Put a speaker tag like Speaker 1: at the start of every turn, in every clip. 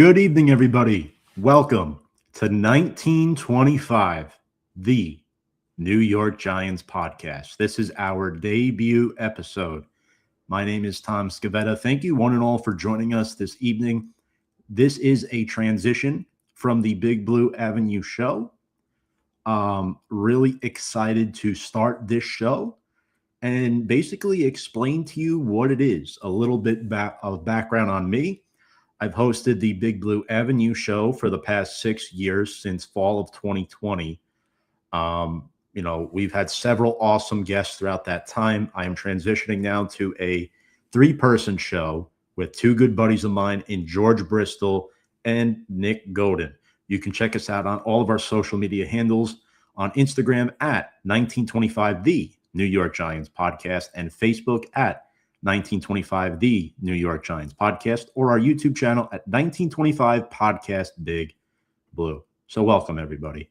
Speaker 1: Good evening, everybody. Welcome to 1925, the New York Giants podcast. This is our debut episode. My name is Tom Scavetta. Thank you, one and all, for joining us this evening. This is a transition from the Big Blue Avenue show. Really excited to start this show and basically explain to you what it is. A little bit of background on me. I've hosted the Big Blue Avenue show for the past 6 years since fall of 2020. We've had several awesome guests throughout that time. I am transitioning now to a 3-person show with 2 good buddies of mine in George Bristol and Nick Godin. You can check us out on all of our social media handles on Instagram at 1925 The New York Giants Podcast and Facebook at 1925 The New York Giants Podcast, or our YouTube channel at 1925 Podcast Big Blue. So welcome, everybody.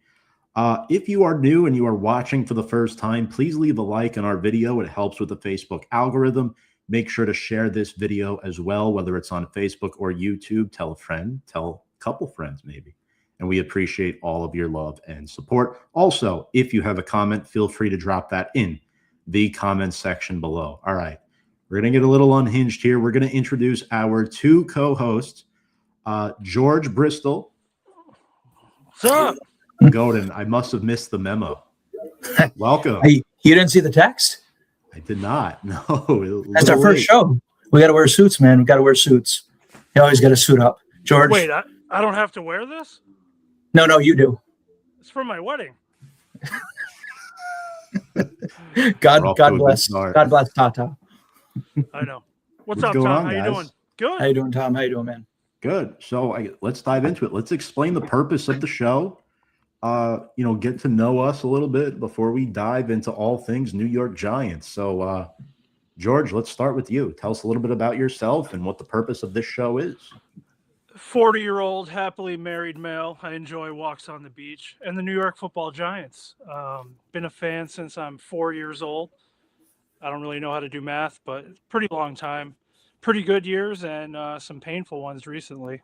Speaker 1: If you are new and you are watching for the first time, please leave a like on our video. It helps with the Facebook algorithm. Make sure to share this video as well, whether it's on Facebook or YouTube. Tell a friend, tell a couple friends maybe. And we appreciate all of your love and support. Also, if you have a comment, feel free to drop that in the comment section below. All right. We're going to get a little unhinged here. We're going to introduce our 2 co-hosts, George Bristol.
Speaker 2: What's up?
Speaker 1: Godin, I must have missed the memo. Welcome.
Speaker 2: You didn't see the text?
Speaker 1: I did not. No.
Speaker 2: That's our first show. We got to wear suits, man. We got to wear suits. You always got to suit up. George.
Speaker 3: Wait, I don't have to wear this?
Speaker 2: No, you do.
Speaker 3: It's for my wedding.
Speaker 2: God bless Tata.
Speaker 3: I know. What's up, Tom? How you doing? Good.
Speaker 2: How you doing, Tom? How you doing, man?
Speaker 1: Good. So let's dive into it. Let's explain the purpose of the show. Get to know us a little bit before we dive into all things New York Giants. So, George, let's start with you. Tell us a little bit about yourself and what the purpose of this show is.
Speaker 3: 40-year-old, happily married male. I enjoy walks on the beach and the New York Football Giants. Been a fan since I'm 4 years old. I don't really know how to do math, but it's a pretty long time. Pretty good years and some painful ones recently.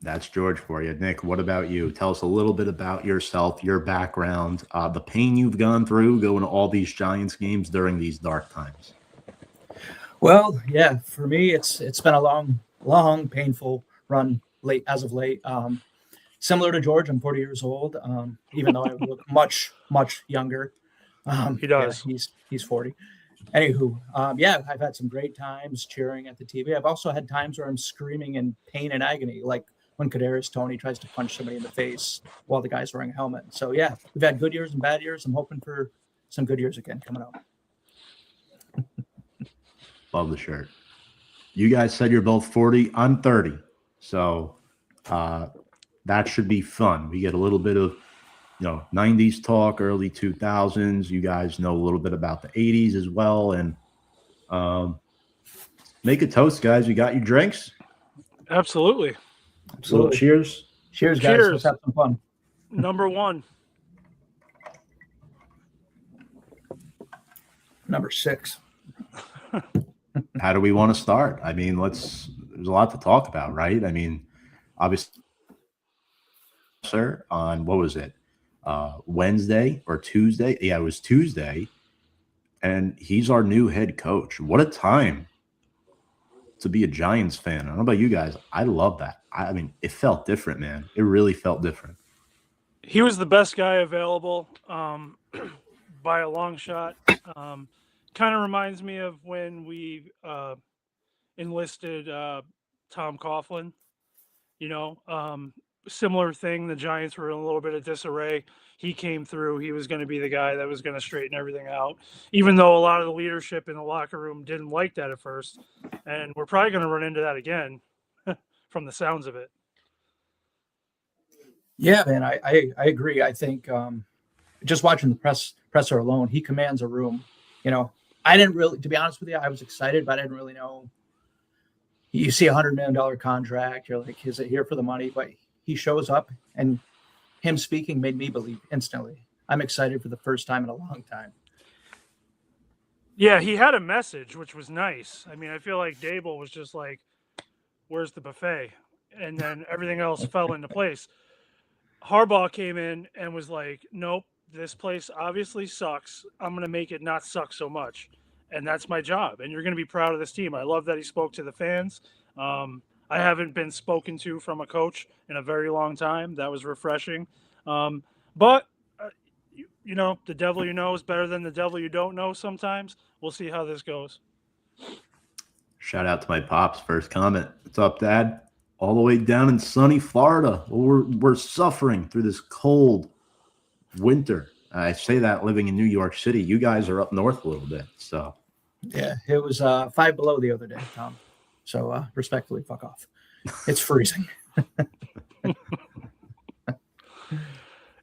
Speaker 1: That's George for you. Nick, what about you? Tell us a little bit about yourself, your background, the pain you've gone through going to all these Giants games during these dark times.
Speaker 2: Well, yeah, for me, it's been a long, painful run as of late. Similar to George, I'm 40 years old, even though I look much younger.
Speaker 3: He does.
Speaker 2: Yeah, he's 40. Anywho, I've had some great times cheering at the TV. I've also had times where I'm screaming in pain and agony, like when Kadarius Toney tries to punch somebody in the face while the guy's wearing a helmet. So, yeah, we've had good years and bad years. I'm hoping for some good years again coming up.
Speaker 1: Love the shirt. You guys said you're both 40. I'm 30. So that should be fun. We get a little bit of 90s talk, early 2000s. You guys know a little bit about the 80s as well. And make a toast, guys. You got your drinks?
Speaker 3: Absolutely.
Speaker 1: Little cheers.
Speaker 2: Cheers, guys.
Speaker 3: Cheers.
Speaker 2: Let's have some fun.
Speaker 3: Number 1.
Speaker 2: Number 6.
Speaker 1: How do we want to start? I mean, there's a lot to talk about, right? I mean, obviously, sir, on what was it? Wednesday or Tuesday? Yeah, it was Tuesday. And he's our new head coach. What a time to be a Giants fan. I don't know about you guys. I love that. I mean, it felt different, man. It really felt different.
Speaker 3: He was the best guy available by a long shot. Kind of reminds me of when we enlisted Tom Coughlin. Similar thing. The Giants were in a little bit of disarray. He came through. He was going to be the guy that was going to straighten everything out, even though a lot of the leadership in the locker room didn't like that at first. And we're probably going to run into that again from the sounds of it.
Speaker 2: Yeah, man, I agree. I think just watching the presser alone, he commands a room. I didn't really, to be honest with you, I was excited, but I didn't really know. You see $100 million contract, you're like, is it here for the money? But he shows up, and him speaking made me believe instantly. I'm excited for the first time in a long time.
Speaker 3: Yeah, he had a message, which was nice. I mean, I feel like Dable was just like, "Where's the buffet?" And then everything else fell into place. Harbaugh came in and was like, "Nope, this place obviously sucks. I'm going to make it not suck so much, and that's my job. And you're going to be proud of this team." I love that he spoke to the fans. I haven't been spoken to from a coach in a very long time. That was refreshing. But you know, the devil you know is better than the devil you don't know. Sometimes we'll see how this goes.
Speaker 1: Shout out to my pops. First comment. What's up, Dad? All the way down in sunny Florida. We're suffering through this cold winter. I say that living in New York City. You guys are up north a little bit. So
Speaker 2: Yeah, it was 5 below the other day, Tom. So respectfully, fuck off. It's freezing.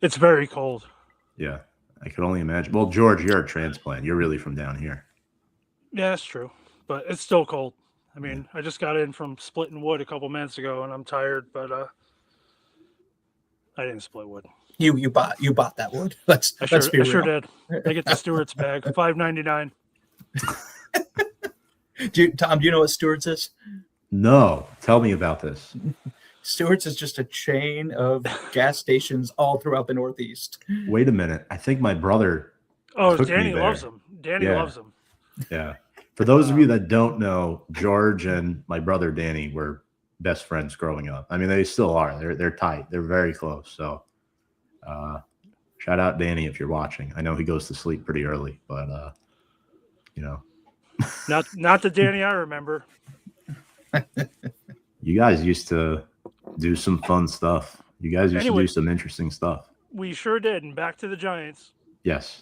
Speaker 3: It's very cold.
Speaker 1: yeah, I could only imagine. Well, George, you're a transplant. You're really from down here.
Speaker 3: Yeah, that's true, but it's still cold. I mean, I just got in from splitting wood a couple minutes ago, and I'm tired. But I didn't split wood.
Speaker 2: You bought that wood. Let's be real.
Speaker 3: I sure did. I get the Stewart's bag, $5.99.
Speaker 2: Tom, do you know what Stewart's is?
Speaker 1: No, tell me about this.
Speaker 2: Stewart's is just a chain of gas stations all throughout the Northeast.
Speaker 1: Wait a minute. I think my brother.
Speaker 3: Oh,
Speaker 1: took me
Speaker 3: Danny
Speaker 1: there.
Speaker 3: loves them. Danny
Speaker 1: Yeah.
Speaker 3: loves them.
Speaker 1: Yeah. For those of you that don't know, George and my brother Danny were best friends growing up. I mean, they still are. They're tight. They're very close. So, shout out Danny if you're watching. I know he goes to sleep pretty early, but you know,
Speaker 3: Not the Danny I remember.
Speaker 1: you guys used to do some fun stuff. You guys used to
Speaker 3: Anyway.
Speaker 1: do some interesting stuff.
Speaker 3: We sure did. And back to the Giants.
Speaker 1: Yes.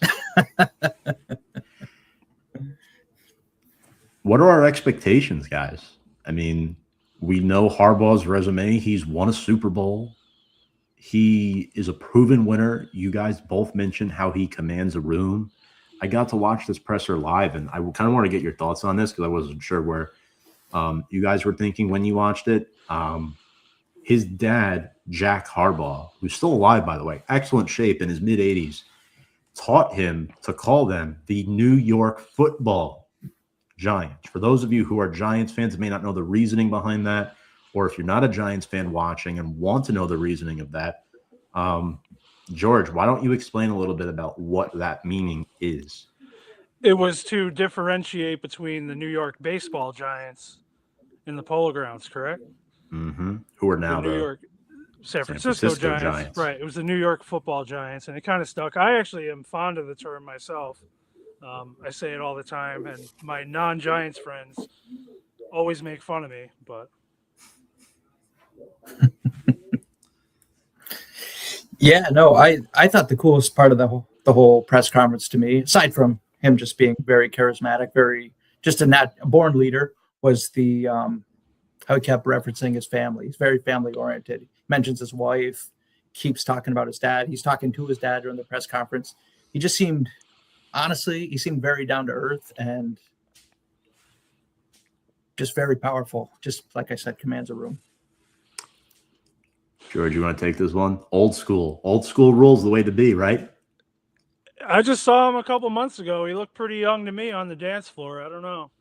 Speaker 1: What are our expectations, guys? I mean, we know Harbaugh's resume. He's won a Super Bowl. He is a proven winner. You guys both mentioned how he commands a room. I got to watch this presser live, and I kind of want to get your thoughts on this because I wasn't sure where you guys were thinking when you watched it. His dad, Jack Harbaugh, who's still alive, by the way, excellent shape in his mid-80s, taught him to call them the New York Football Giants. For those of you who are Giants fans and may not know the reasoning behind that, or if you're not a Giants fan watching and want to know the reasoning of that, George, why don't you explain a little bit about what that meaning is?
Speaker 3: It was to differentiate between the New York baseball Giants and the Polo Grounds, correct?
Speaker 1: Mm-hmm. Who are now
Speaker 3: the New
Speaker 1: the
Speaker 3: York San Francisco Giants. Right. It was the New York football Giants, and it kind of stuck. I actually am fond of the term myself. I say it all the time, and my non-Giants friends always make fun of me, but
Speaker 2: Yeah, no, I thought the coolest part of the whole press conference to me, aside from him just being very charismatic, very just a born leader, was the how he kept referencing his family. He's very family oriented. He mentions his wife, keeps talking about his dad. He's talking to his dad during the press conference. He just seemed, honestly, he seemed very down to earth and just very powerful. Just like I said, commands a room.
Speaker 1: George, you want to take this one? Old school rules the way to be, right?
Speaker 3: I just saw him a couple months ago. He looked pretty young to me on the dance floor. I don't know.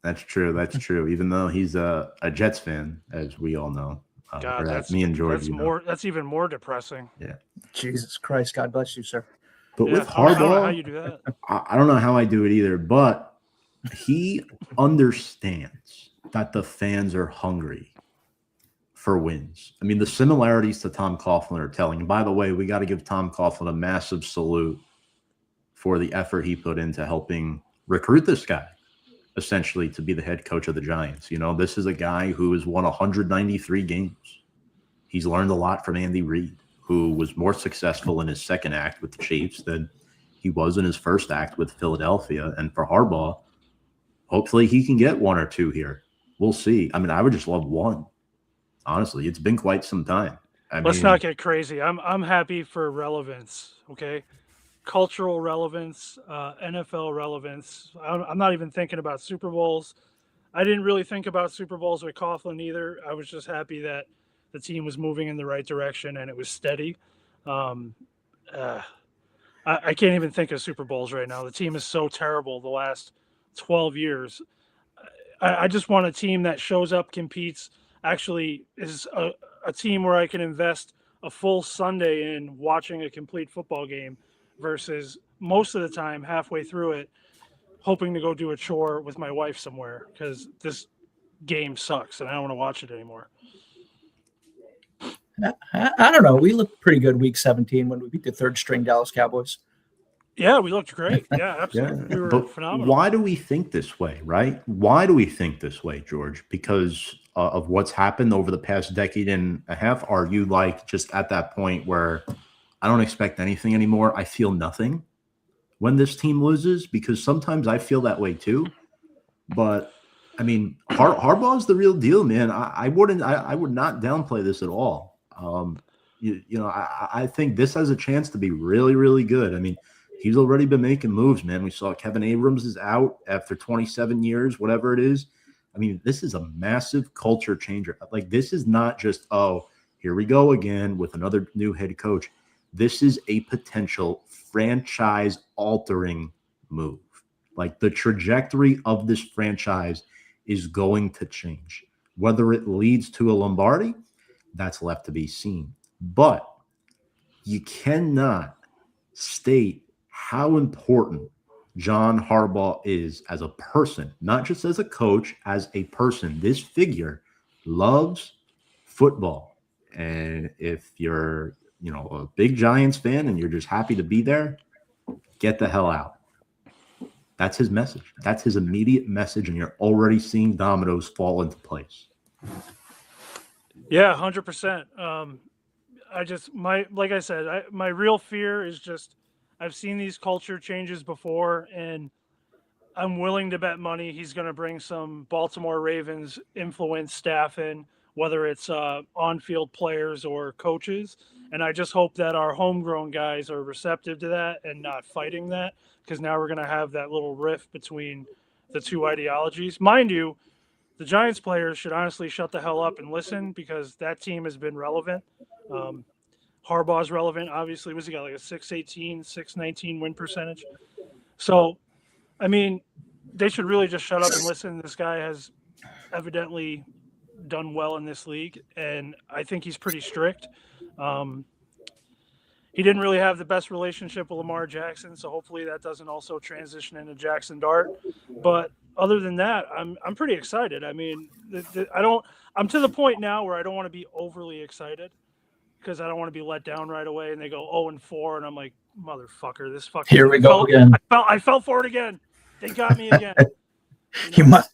Speaker 1: That's true. That's true. Even though he's a Jets fan, as we all know.
Speaker 3: God, that's
Speaker 1: me and George.
Speaker 3: That's more. That's even more depressing.
Speaker 1: Yeah.
Speaker 2: Jesus Christ, God bless you, sir.
Speaker 1: But
Speaker 3: Yeah,
Speaker 1: with
Speaker 3: I don't know how
Speaker 1: Harbaugh,
Speaker 3: you do that.
Speaker 1: I don't know how I do it either. But he understands that the fans are hungry for wins. I mean, the similarities to Tom Coughlin are telling. And by the way, we got to give Tom Coughlin a massive salute for the effort he put into helping recruit this guy, essentially, to be the head coach of the Giants. You know, this is a guy who has won 193 games. He's learned a lot from Andy Reid, who was more successful in his second act with the Chiefs than he was in his first act with Philadelphia. And for Harbaugh, hopefully he can get one or two here. We'll see. I mean, I would just love one. Honestly, it's been quite some time.
Speaker 3: Let's not get crazy. I'm happy for relevance. Okay, cultural relevance, NFL relevance. I'm not even thinking about Super Bowls. I didn't really think about Super Bowls with Coughlin either. I was just happy that the team was moving in the right direction and it was steady. I can't even think of Super Bowls right now. The team is so terrible the last 12 years. I just want a team that shows up, competes, actually is a team where I can invest a full Sunday in watching a complete football game versus most of the time halfway through it, hoping to go do a chore with my wife somewhere because this game sucks and I don't want to watch it anymore.
Speaker 2: I don't know. We looked pretty good week 17 when we beat the third string Dallas Cowboys.
Speaker 3: Yeah, we looked great. Yeah, absolutely.
Speaker 1: Yeah,
Speaker 3: We were
Speaker 1: but
Speaker 3: phenomenal.
Speaker 1: why do we think this way, right? Why do we think this way, George? Because of what's happened over the past decade and a half? Are you like just at that point where I don't expect anything anymore? I feel nothing when this team loses? Because sometimes I feel that way too. But I mean, Harbaugh's the real deal, man. I would not downplay this at all. I think this has a chance to be really, really good. I mean, he's already been making moves, man. We saw Kevin Abrams is out after 27 years, whatever it is. I mean, this is a massive culture changer. Like, this is not just, oh, here we go again with another new head coach. This is a potential franchise-altering move. Like, the trajectory of this franchise is going to change. Whether it leads to a Lombardi, that's left to be seen. But you cannot state how important John Harbaugh is as a person, not just as a coach, as a person. This figure loves football. And if you're, a big Giants fan and you're just happy to be there, get the hell out. That's his message. That's his immediate message. And you're already seeing dominoes fall into place.
Speaker 3: Yeah, 100%. Like I said, my real fear is just, I've seen these culture changes before, and I'm willing to bet money he's going to bring some Baltimore Ravens influence staff in, whether it's on-field players or coaches. And I just hope that our homegrown guys are receptive to that and not fighting that, because now we're going to have that little rift between the two ideologies. Mind you, the Giants players should honestly shut the hell up and listen, because that team has been relevant. Harbaugh's relevant, obviously. Was he got like a 618, 619 win percentage? So, I mean, they should really just shut up and listen. This guy has evidently done well in this league, and I think he's pretty strict. He didn't really have the best relationship with Lamar Jackson, so hopefully that doesn't also transition into Jackson Dart. But other than that, I'm pretty excited. I mean, I'm to the point now where I don't want to be overly excited, because I don't want to be let down right away and they go 0-4 and I'm like, motherfucker, this fucking
Speaker 2: Here we go again.
Speaker 3: I fell for it again. They got me again.
Speaker 2: You must.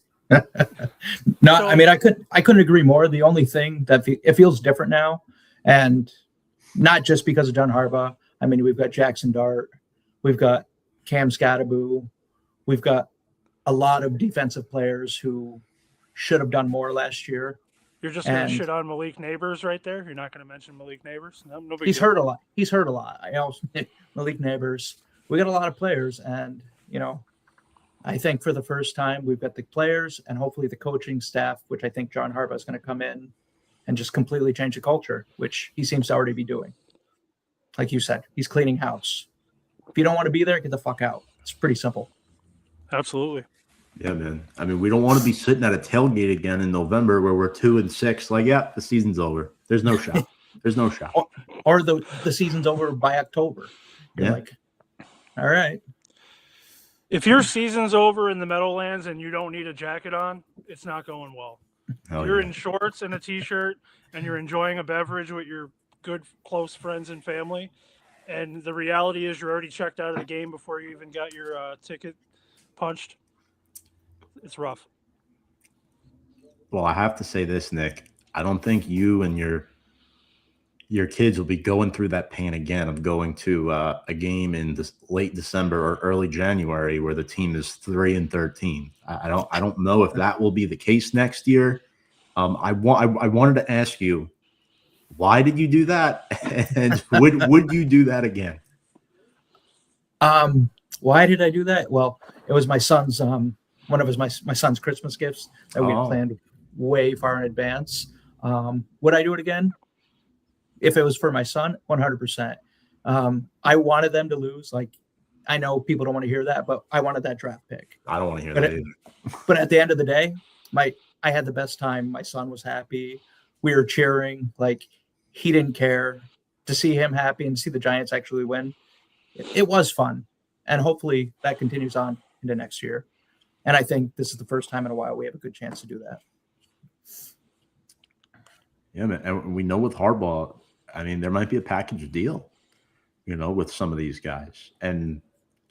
Speaker 2: No, I mean, I couldn't agree more. The only thing that it feels different now, and not just because of John Harbaugh. I mean, we've got Jackson Dart, we've got Cam Scatteraboo, we've got a lot of defensive players who should have done more last year.
Speaker 3: You're just going to shit on Malik Neighbors right there? You're not going to mention Malik Neighbors? No big
Speaker 2: he's
Speaker 3: deal.
Speaker 2: hurt a lot. He's hurt a lot. I also Malik Neighbors. We got a lot of players, and I think for the first time we've got the players and hopefully the coaching staff, which I think John Harbaugh is going to come in and just completely change the culture, which he seems to already be doing. Like you said, he's cleaning house. If you don't want to be there, get the fuck out. It's pretty simple.
Speaker 3: Absolutely.
Speaker 1: Yeah, man. I mean, we don't want to be sitting at a tailgate again in November where we're 2-6. Like, yeah, the season's over. There's no shot. There's no shot.
Speaker 2: Or the season's over by October. You're like, all right.
Speaker 3: If your season's over in the Meadowlands and you don't need a jacket on, it's not going well. You're in shorts and a T-shirt and you're enjoying a beverage with your good, close friends and family. And the reality is you're already checked out of the game before you even got your ticket punched. It's rough.
Speaker 1: Well, I have to say this, Nick. I don't think you and your kids will be going through that pain again of going to a game in late December or early January where the team is 3-13. I don't know if that will be the case next year. I wanted to ask you, why did you do that, and would you do that again?
Speaker 2: Why did I do that? Well, it was my son's one of my son's Christmas gifts that we had planned way far in advance. Would I do it again? If it was for my son, 100%. I wanted them to lose. Like, I know people don't want to hear that, but I wanted that draft pick.
Speaker 1: I don't want to hear
Speaker 2: But
Speaker 1: that
Speaker 2: it-
Speaker 1: either.
Speaker 2: But at the end of the day, I had the best time. My son was happy. We were cheering. Like, he didn't care. To see him happy and see the Giants actually win, it was fun. And hopefully that continues on into next year. And I think this is the first time in a while we have a good chance to do that.
Speaker 1: Yeah, man. And we know with Harbaugh, I mean, there might be a package deal, with some of these guys. And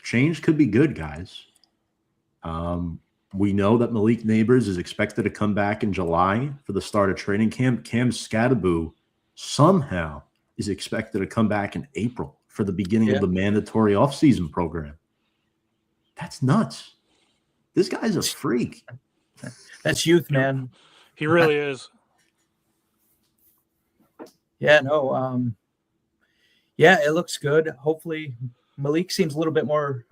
Speaker 1: change could be good, guys. We know that Malik Neighbors is expected to come back in July for the start of training camp. Cam Scadaboo somehow is expected to come back in April for the beginning of the mandatory offseason program. That's nuts. This guy's a freak.
Speaker 2: That's youth, man.
Speaker 3: He really is.
Speaker 2: Yeah, no. Yeah, it looks good. Hopefully, Malik seems a little bit more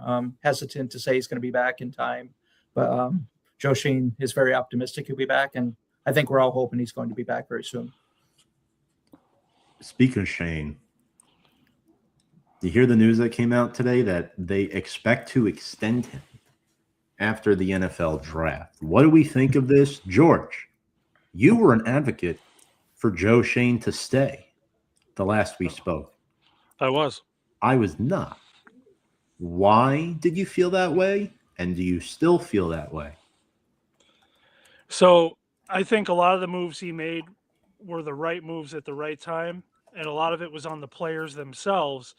Speaker 2: hesitant to say he's going to be back in time, but Joe Shane is very optimistic he'll be back, and I think we're all hoping he's going to be back very soon.
Speaker 1: Speaking of Shane, you hear the news that came out today that they expect to extend him after the NFL draft. What do we think of this? George, you were an advocate for Joe Shane to stay the last we spoke.
Speaker 3: I was.
Speaker 1: I was not. Why did you feel that way? And do you still feel that way?
Speaker 3: So I think a lot of the moves he made were the right moves at the right time. And a lot of it was on the players themselves.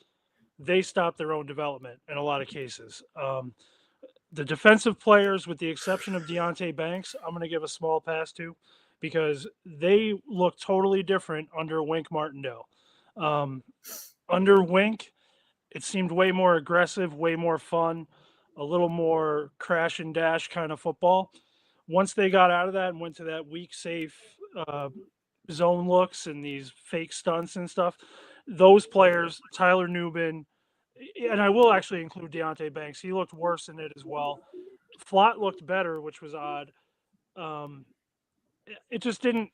Speaker 3: They stopped their own development in a lot of cases. The defensive players, with the exception of Deonte Banks, I'm going to give a small pass to, because they look totally different under Wink Martindale. Under Wink, it seemed way more aggressive, way more fun, a little more crash and dash kind of football. Once they got out of that and went to that weak, safe zone looks and these fake stunts and stuff, those players, Tyler Nubin, and I will actually include Deonte Banks, he looked worse in it as well. Flott looked better, which was odd. It just didn't.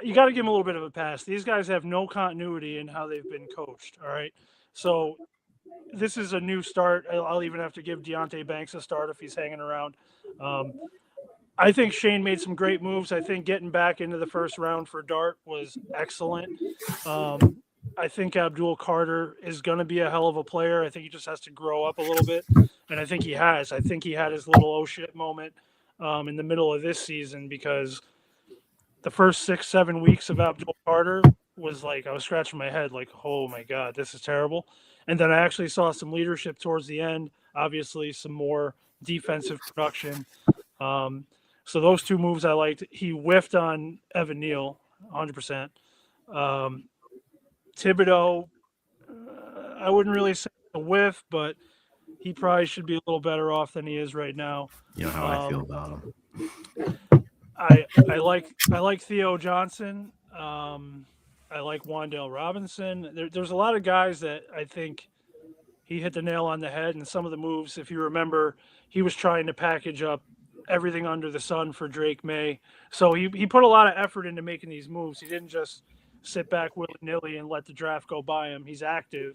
Speaker 3: You got to give them a little bit of a pass. These guys have no continuity in how they've been coached. All right, so this is a new start. I'll even have to give Deonte Banks a start if he's hanging around. I think Shane made some great moves. I think getting back into the first round for Dart was excellent. I think Abdul Carter is going to be a hell of a player. I think he just has to grow up a little bit, and I think he has. I think he had his little oh shit moment in the middle of this season, because the first 6-7 weeks of Abdul Carter was like, I was scratching my head like, oh my God, this is terrible. And then I actually saw some leadership towards the end, obviously some more defensive production. So those two moves I liked. He whiffed on Evan Neal 100%. Thibodeau, I wouldn't really say a whiff, but he probably should be a little better off than he is right now.
Speaker 1: You know how I feel about him.
Speaker 3: I like Theo Johnson. I like Wan'Dale Robinson. There's a lot of guys that I think he hit the nail on the head, and some of the moves, if you remember, he was trying to package up everything under the sun for Drake May. So he put a lot of effort into making these moves. He didn't just sit back willy-nilly and let the draft go by him. He's active.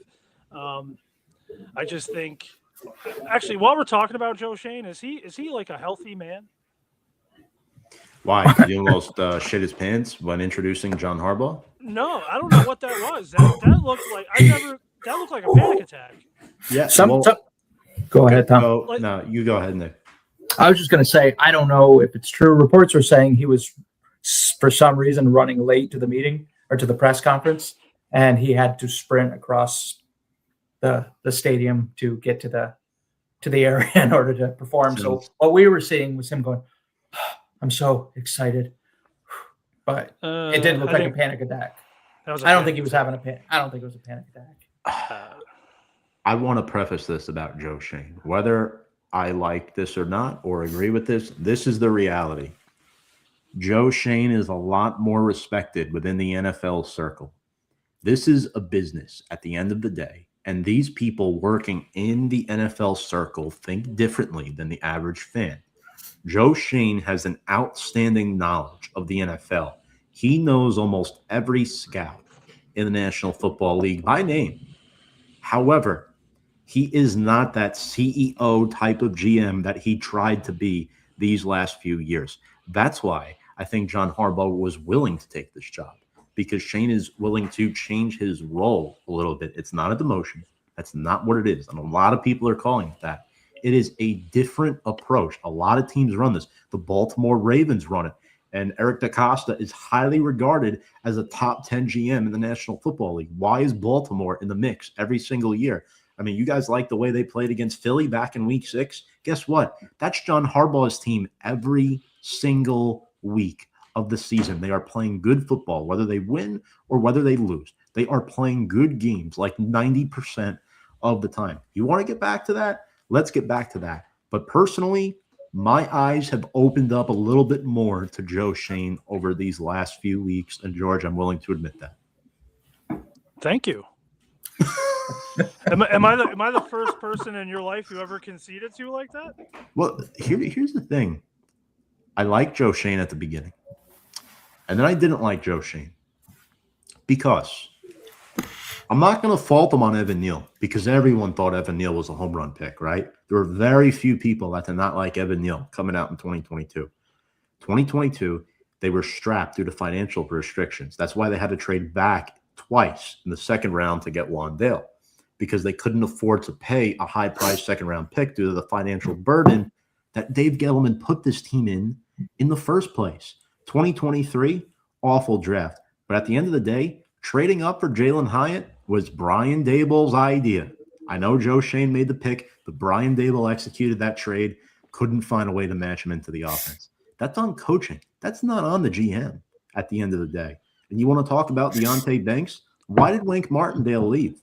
Speaker 3: I just think, actually, while we're talking about Joe Shane, is he like a healthy man?
Speaker 1: Why? Did he almost shit his pants when introducing John Harbaugh?
Speaker 3: No, I don't know what that was. That looked like that looked like a panic attack.
Speaker 1: Yeah.
Speaker 2: Go ahead, Tom.
Speaker 1: No, you go ahead, Nick.
Speaker 2: I was just going to say, I don't know if it's true. Reports are saying he was, for some reason, running late to the meeting or to the press conference, and he had to sprint across the stadium to get to the area in order to perform. So what we were seeing was him going, I'm so excited. But it did look like a panic attack. I don't think he was having a panic. I don't think it was a panic attack.
Speaker 1: I want to preface this about Joe Shane. Whether I like this or not, or agree with this is the reality. Joe Shane is a lot more respected within the NFL circle. This is a business at the end of the day, and these people working in the NFL circle think differently than the average fan. Joe Shane has an outstanding knowledge of the NFL. He knows almost every scout in the National Football League by name. However, he is not that CEO type of GM that he tried to be these last few years. That's why I think John Harbaugh was willing to take this job, because Shane is willing to change his role a little bit. It's not a demotion. That's not what it is. And a lot of people are calling it that. It is a different approach. A lot of teams run this. The Baltimore Ravens run it. And Eric DaCosta is highly regarded as a top 10 GM in the National Football League. Why is Baltimore in the mix every single year? I mean, you guys like the way they played against Philly back in week 6. Guess what? That's John Harbaugh's team every single week of the season. They are playing good football, whether they win or whether they lose. They are playing good games like 90% of the time. You want to get back to that? Let's get back to that. But personally, my eyes have opened up a little bit more to Joe Shane over these last few weeks. And George, I'm willing to admit that.
Speaker 3: Thank you. am I the first person in your life you ever conceded to like that?
Speaker 1: Well, here's the thing. I liked Joe Shane at the beginning. And then I didn't like Joe Shane. Because I'm not going to fault him on Evan Neal, because everyone thought Evan Neal was a home run pick, right? There were very few people that did not like Evan Neal coming out in 2022. 2022, they were strapped due to financial restrictions. That's why they had to trade back twice in the second round to get Wan'Dale, because they couldn't afford to pay a high-priced second-round pick due to the financial burden that Dave Gettleman put this team in the first place. 2023, awful draft. But at the end of the day, trading up for Jalen Hyatt was Brian Daboll's idea. I know Joe Shane made the pick, but Brian Daboll executed that trade, couldn't find a way to match him into the offense. That's on coaching. That's not on the GM at the end of the day. And you want to talk about Deonte Banks? Why did Wink Martindale leave?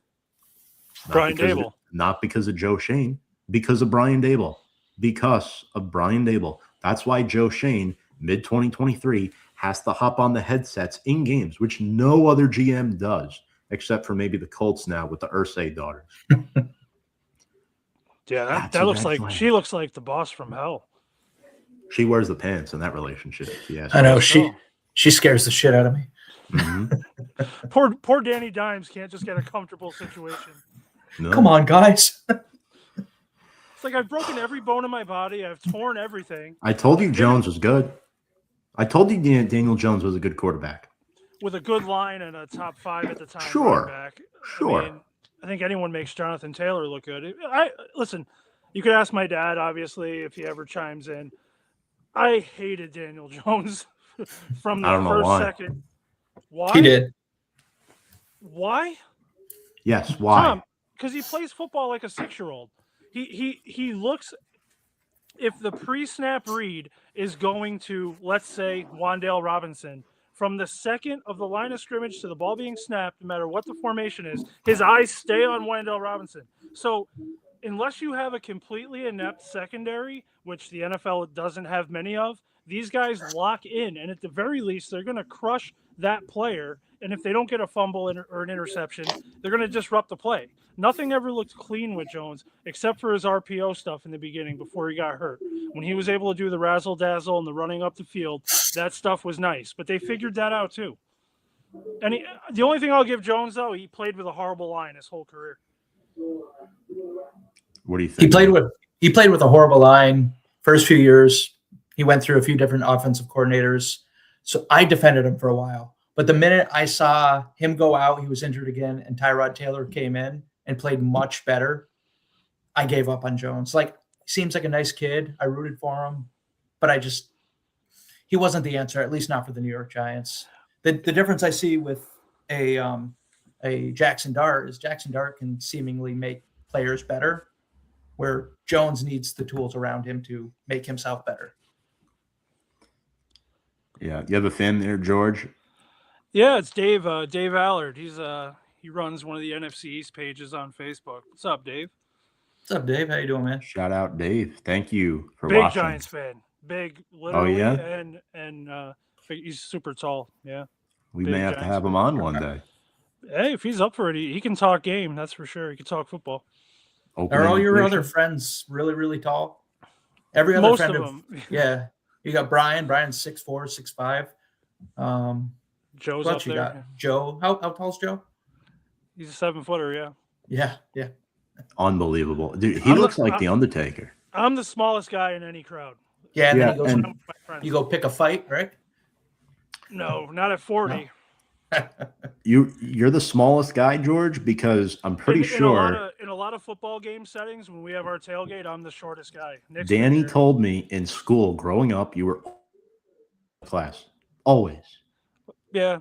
Speaker 3: Brian Daboll.
Speaker 1: Not because of Joe Shane, because of Brian Daboll. Because of Brian Daboll. That's why Joe Shane, mid-2023, has to hop on the headsets in games, which no other GM does, except for maybe the Colts now with the Irsay daughters.
Speaker 3: Yeah, that looks like she looks like the boss from hell.
Speaker 1: She wears the pants in that relationship. Yes,
Speaker 2: I know she scares the shit out of me.
Speaker 1: Mm-hmm.
Speaker 3: Poor Danny Dimes can't just get a comfortable situation.
Speaker 1: No.
Speaker 2: Come on, guys.
Speaker 3: It's like I've broken every bone in my body. I've torn everything.
Speaker 1: I told you Jones was good. I told you Daniel Jones was a good quarterback.
Speaker 3: With a good line and a top 5 at the time.
Speaker 1: Sure.
Speaker 3: Back.
Speaker 1: Sure.
Speaker 3: I think anyone makes Jonathan Taylor look good. Listen, you could ask my dad, obviously, if he ever chimes in. I hated Daniel Jones from the first second. Why?
Speaker 2: He did.
Speaker 3: Why?
Speaker 1: Yes, why?
Speaker 3: Because he plays football like a 6-year-old. He looks. If the pre-snap read is going to, let's say, Wan'Dale Robinson, from the second of the line of scrimmage to the ball being snapped, no matter what the formation is, his eyes stay on Wan'Dale Robinson. So unless you have a completely inept secondary, which the NFL doesn't have many of, these guys lock in, and at the very least, they're going to crush that player. And if they don't get a fumble or an interception, they're going to disrupt the play. Nothing ever looked clean with Jones, except for his RPO stuff in the beginning before he got hurt. When he was able to do the razzle-dazzle and the running up the field, that stuff was nice. But they figured that out, too. And the only thing I'll give Jones, though, he played with a horrible line his whole career.
Speaker 1: What do you think?
Speaker 2: He played with a horrible line first few years. He went through a few different offensive coordinators. So I defended him for a while. But the minute I saw him go out, he was injured again, and Tyrod Taylor came in and played much better, I gave up on Jones. Like, he seems like a nice kid. I rooted for him. But he wasn't the answer, at least not for the New York Giants. The difference I see with a Jackson Dart is Jackson Dart can seemingly make players better, where Jones needs the tools around him to make himself better.
Speaker 1: Yeah. You have a fan there, George?
Speaker 3: Yeah, it's Dave. Dave Allard. He runs one of the NFC East pages on Facebook. What's up, Dave?
Speaker 2: What's up, Dave? How you doing, man?
Speaker 1: Shout out, Dave. Thank you for
Speaker 3: big
Speaker 1: watching.
Speaker 3: Giants fan. Big, literally.
Speaker 1: Oh, yeah?
Speaker 3: And he's super tall. Yeah.
Speaker 1: We
Speaker 3: big
Speaker 1: may have
Speaker 3: Giants
Speaker 1: to have him on one day.
Speaker 3: Hey, if he's up for it, he can talk game. That's for sure. He can talk football.
Speaker 2: Are all your other friends really, really tall? Every other
Speaker 3: Most
Speaker 2: friend
Speaker 3: of them.
Speaker 2: Yeah. You got Brian. Brian's 6'4", 6'5".
Speaker 3: Joe's
Speaker 2: What
Speaker 3: up
Speaker 2: you
Speaker 3: there.
Speaker 2: got? Joe. How tall's Joe?
Speaker 3: He's a 7-footer, yeah.
Speaker 2: Yeah.
Speaker 1: Unbelievable. Dude, he
Speaker 3: I'm
Speaker 1: looks
Speaker 3: the-
Speaker 1: like The Undertaker.
Speaker 3: I'm the smallest guy in any crowd.
Speaker 2: Yeah. And
Speaker 1: Yeah,
Speaker 2: then he goes,
Speaker 1: and-
Speaker 3: My friends.
Speaker 2: you go pick a fight, right?
Speaker 3: No, not at 40.
Speaker 1: You're the smallest guy, George, because I'm pretty
Speaker 3: in
Speaker 1: sure
Speaker 3: in a lot of football game settings, when we have our tailgate, I'm the shortest guy. Nick's
Speaker 1: Danny
Speaker 3: been there.
Speaker 1: told me in school growing up you were class. Always.
Speaker 3: Yeah,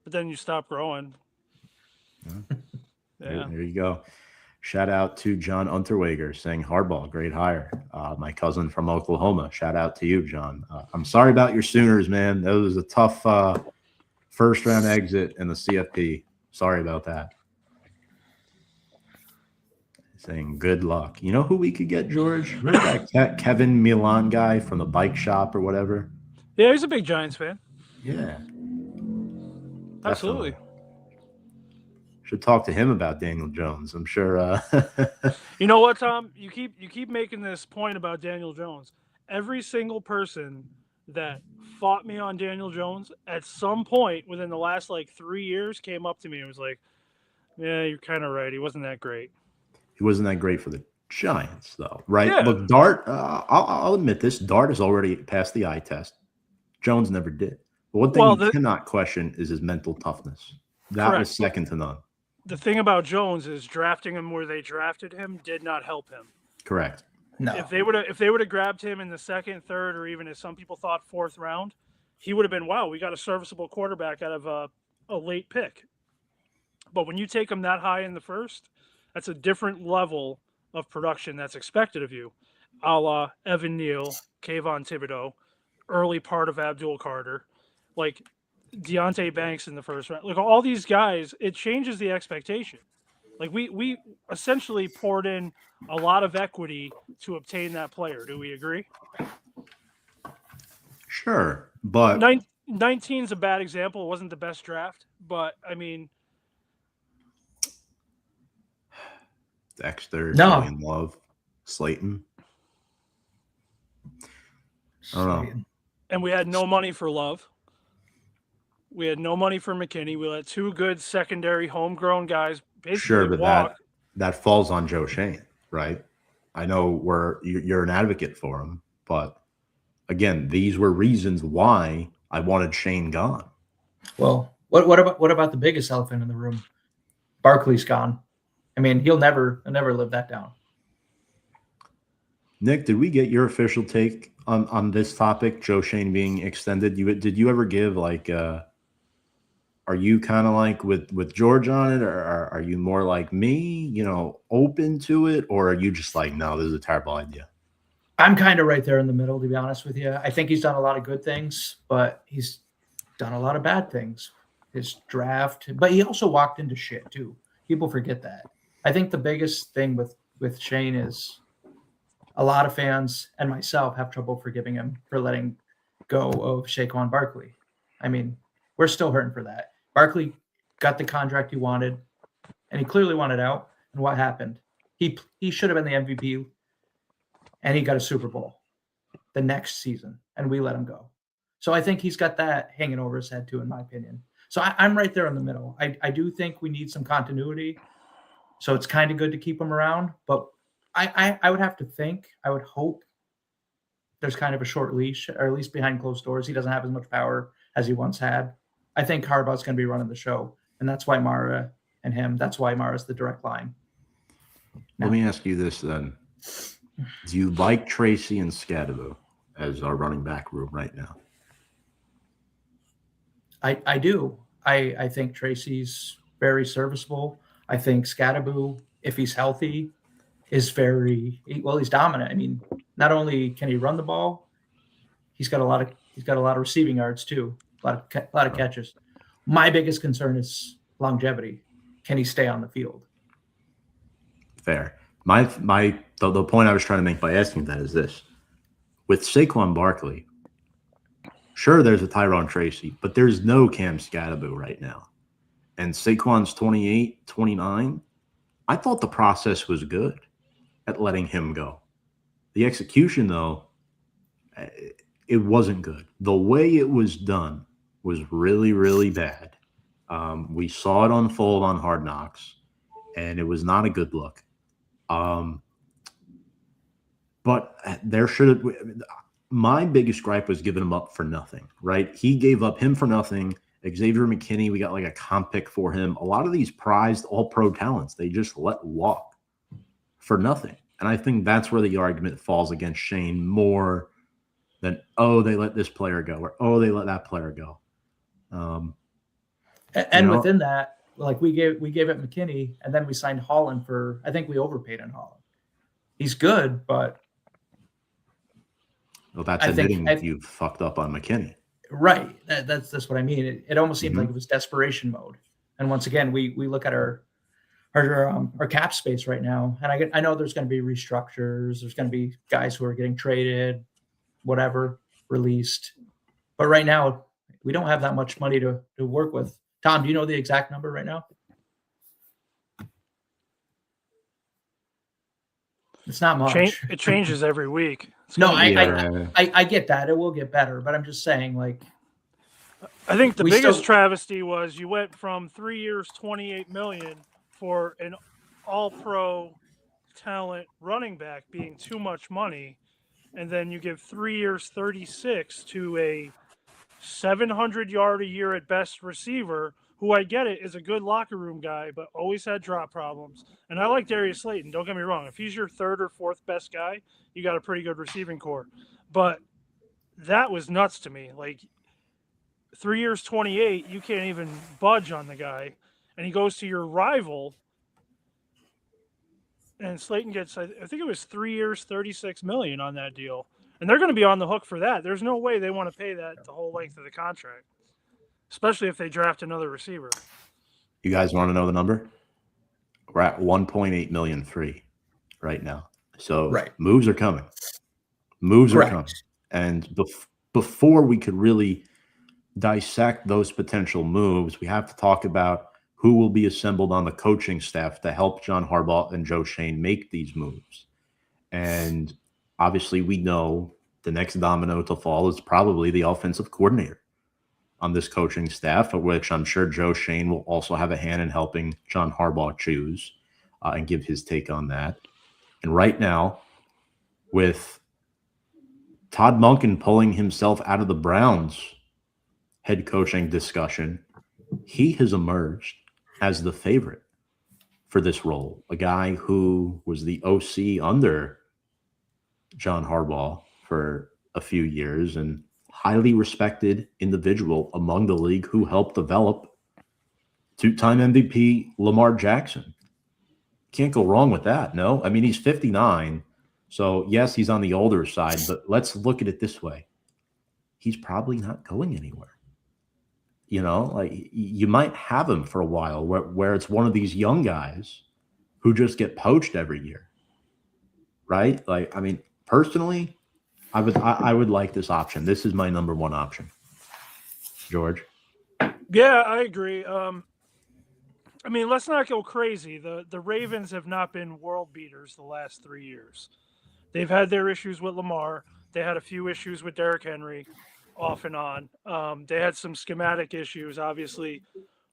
Speaker 3: but then you stop growing.
Speaker 1: There,
Speaker 3: Yeah.
Speaker 1: there you go. Shout out to John Unterweger saying Hardball, great hire. My cousin from Oklahoma. Shout out to you, John. I'm sorry about your Sooners, man. That was a tough first round exit in the CFP. Sorry about that. Saying good luck. You know who we could get, George? Remember that Kevin Milan guy from the bike shop or whatever?
Speaker 3: Yeah, he's a big Giants fan.
Speaker 1: Yeah.
Speaker 3: Absolutely.
Speaker 1: Definitely. Should talk to him about Daniel Jones. I'm sure.
Speaker 3: You know what, Tom? You keep making this point about Daniel Jones. Every single person that fought me on Daniel Jones at some point within the last like 3 years came up to me and was like, "Yeah, you're kind of right. He wasn't that great."
Speaker 1: He wasn't that great for the Giants, though, right?
Speaker 3: Yeah.
Speaker 1: Look, Dart. I'll admit this. Dart has already passed the eye test. Jones never did. But one thing you cannot question is his mental toughness. That
Speaker 3: Correct.
Speaker 1: was second to none.
Speaker 3: The thing about Jones is drafting him where they drafted him did not help him.
Speaker 1: Correct.
Speaker 2: No.
Speaker 3: If they would have grabbed him in the second, third, or even as some people thought fourth round, he would have been, wow, we got a serviceable quarterback out of a late pick. But when you take him that high in the first, that's a different level of production that's expected of you, a la Evan Neal, Kayvon Thibodeau, early part of Abdul Carter, like Deontay Banks in the first round. Like all these guys, it changes the expectation. Like we essentially poured in a lot of equity to obtain that player. Do we agree?
Speaker 1: Sure, but
Speaker 3: 19 is a bad example. It wasn't the best draft, but I mean,
Speaker 1: Dexter,
Speaker 2: No.
Speaker 1: Julian Love, Slayton. I don't know.
Speaker 3: and we had no money for Love. We had no money for McKinney. We let two good secondary homegrown guys basically
Speaker 1: Sure, but
Speaker 3: walk.
Speaker 1: that falls on Joe Shane, right? I know you're an advocate for him, but again, these were reasons why I wanted Shane gone.
Speaker 2: Well, what about the biggest elephant in the room? Barkley's gone. I mean, he'll never live that down.
Speaker 1: Nick, did we get your official take on this topic, Joe Shane being extended? Did you ever give like are you kind of like with George on it, or are you more like me, open to it, or are you just like, no, this is a terrible idea?
Speaker 2: I'm kind of right there in the middle, to be honest with you. I think he's done a lot of good things, but he's done a lot of bad things. His draft, but he also walked into shit too. People forget that. I think the biggest thing with Shane is a lot of fans and myself have trouble forgiving him for letting go of Saquon Barkley. I mean, we're still hurting for that. Barkley got the contract he wanted, and he clearly wanted out. And what happened? He should have been the MVP, and he got a Super Bowl the next season, and we let him go. So I think he's got that hanging over his head too, in my opinion. So I'm right there in the middle. I do think we need some continuity. So it's kind of good to keep him around, but I would have to think, I would hope there's kind of a short leash, or at least behind closed doors. He doesn't have as much power as he once had. I think Harbaugh's going to be running the show, and that's why Mara and him, that's why Mara's the direct line.
Speaker 1: Let me ask you this then. Do you like Tracy and Scadaboo as our running back room right now?
Speaker 2: I do. I think Tracy's very serviceable. I think Scadaboo, if he's healthy, is he's dominant. I mean, not only can he run the ball, he's got a lot of receiving yards too, a lot of catches. My biggest concern is longevity. Can he stay on the field?
Speaker 1: Fair. The point I was trying to make by asking that is this: with Saquon Barkley, sure, there's a Tyrone Tracy, but there's no Cam Scadaboo right now. And Saquon's 28, 29. I thought the process was good at letting him go. The execution, though, it wasn't good. The way it was done was really, really bad. We saw it unfold on Hard Knocks. and it was not a good look. But there should have. My biggest gripe was giving him up for nothing, right? He gave up him for nothing. Xavier McKinney, we got like a comp pick for him. A lot of these prized all-pro talents, they just let walk for nothing. And I think that's where the argument falls against Shane more than, oh, they let this player go, or, oh, they let that player go.
Speaker 2: And within that, like we gave it McKinney, and then we signed Holland for, I think we overpaid on Holland. He's good, but
Speaker 1: well, that's admitting you fucked up on McKinney. Right.
Speaker 2: That's what I mean. It almost seemed like it was desperation mode. And once again, we look at our cap space right now, and I know there's going to be restructures. There's going to be guys who are getting traded, whatever, released. But right now, we don't have that much money to work with. Tom, do you know the exact number right now? It's not much.
Speaker 3: It changes every week.
Speaker 2: No, I get that. It will get better, but I'm just saying, like,
Speaker 3: I think the biggest travesty was you went from 3 years, $28 million for an all-pro talent running back being too much money, and then you give 3 years, 36 to a 700-yard a year at best receiver, who I get it is a good locker room guy, but always had drop problems. And I like Darius Slayton. Don't get me wrong. If he's your third or fourth best guy, you got a pretty good receiving core. But that was nuts to me. Like, 3 years, 28, you can't even budge on the guy. And he goes to your rival, and Slayton gets, I think it was 3 years, $36 million on that deal. And they're going to be on the hook for that. There's no way they want to pay that the whole length of the contract, especially if they draft another receiver.
Speaker 1: You guys want to know the number? We're at 1.8 million free right now. So moves are coming. Moves are coming. And before we could really dissect those potential moves, we have to talk about who will be assembled on the coaching staff to help John Harbaugh and Joe Schoen make these moves. And obviously, we know the next domino to fall is probably the offensive coordinator on this coaching staff, of which I'm sure Joe Schoen will also have a hand in helping John Harbaugh choose and give his take on that. And right now, with Todd Monken pulling himself out of the Browns head coaching discussion, he has emerged as the favorite for this role, a guy who was the OC under John Harbaugh for a few years and highly respected individual among the league who helped develop two-time MVP Lamar Jackson. Can't go wrong with that, no? I mean, he's 59, so yes, he's on the older side, but let's look at it this way. He's probably not going anywhere. You know, like, you might have him for a while where it's one of these young guys who just get poached every year, right? Like, I mean, personally, I would like this option. This is my number one option. George?
Speaker 3: Yeah, I agree. I mean, let's not go crazy. The Ravens have not been world beaters the last 3 years. They've had their issues with Lamar. They had a few issues with Derrick Henry off and on. They had some schematic issues. Obviously,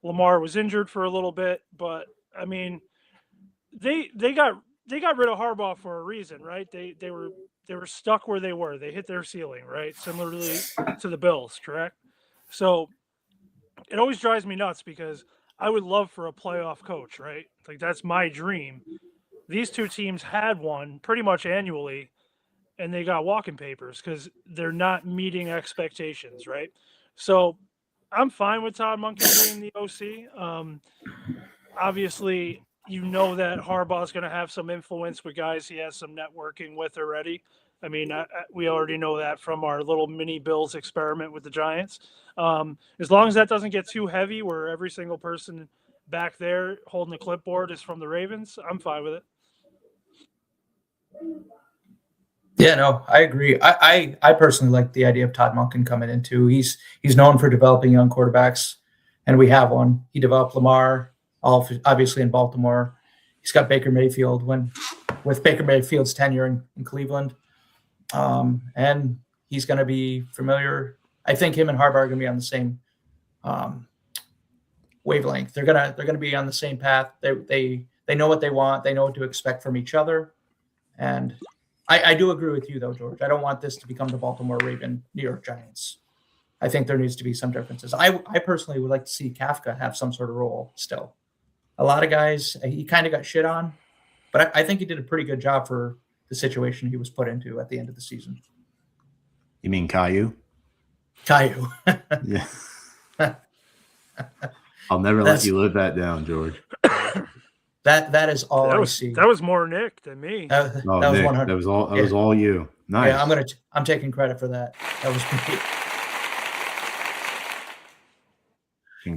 Speaker 3: Lamar was injured for a little bit, but I mean, they got rid of Harbaugh for a reason, right? They were stuck where they were. They hit their ceiling, right? Similarly to the Bills, correct? So it always drives me nuts because I would love for a playoff coach, right? Like, that's my dream. These two teams had one pretty much annually, and they got walking papers because they're not meeting expectations, right? So I'm fine with Todd Monken being the OC. Obviously, you know that Harbaugh's going to have some influence with guys he has some networking with already. I mean, we already know that from our little mini Bills experiment with the Giants. As long as that doesn't get too heavy where every single person back there holding the clipboard is from the Ravens, I'm fine with it.
Speaker 2: Yeah, no, I agree. I personally like the idea of Todd Monken coming in too. He's known for developing young quarterbacks, and we have one. He developed Lamar, obviously in Baltimore. He's got Baker Mayfield with Baker Mayfield's tenure in Cleveland. And he's going to be familiar. I think him and Harbaugh are going to be on the same wavelength. They're going to be on the same path. They They know what they want. They know what to expect from each other. And I do agree with you, though, George. I don't want this to become the Baltimore Raven New York Giants. I think there needs to be some differences. I personally would like to see Kafka have some sort of role still. A lot of guys, he kind of got shit on, but I think he did a pretty good job for the situation he was put into at the end of the season.
Speaker 1: You mean Caillou?
Speaker 2: Caillou.
Speaker 1: Yeah. I'll never let you live that down, George.
Speaker 2: That is all I see.
Speaker 3: That was more Nick than me.
Speaker 2: That was
Speaker 1: Nick,
Speaker 2: 100.
Speaker 1: That was all you. Nice.
Speaker 2: Yeah, I'm taking credit for that. That was me.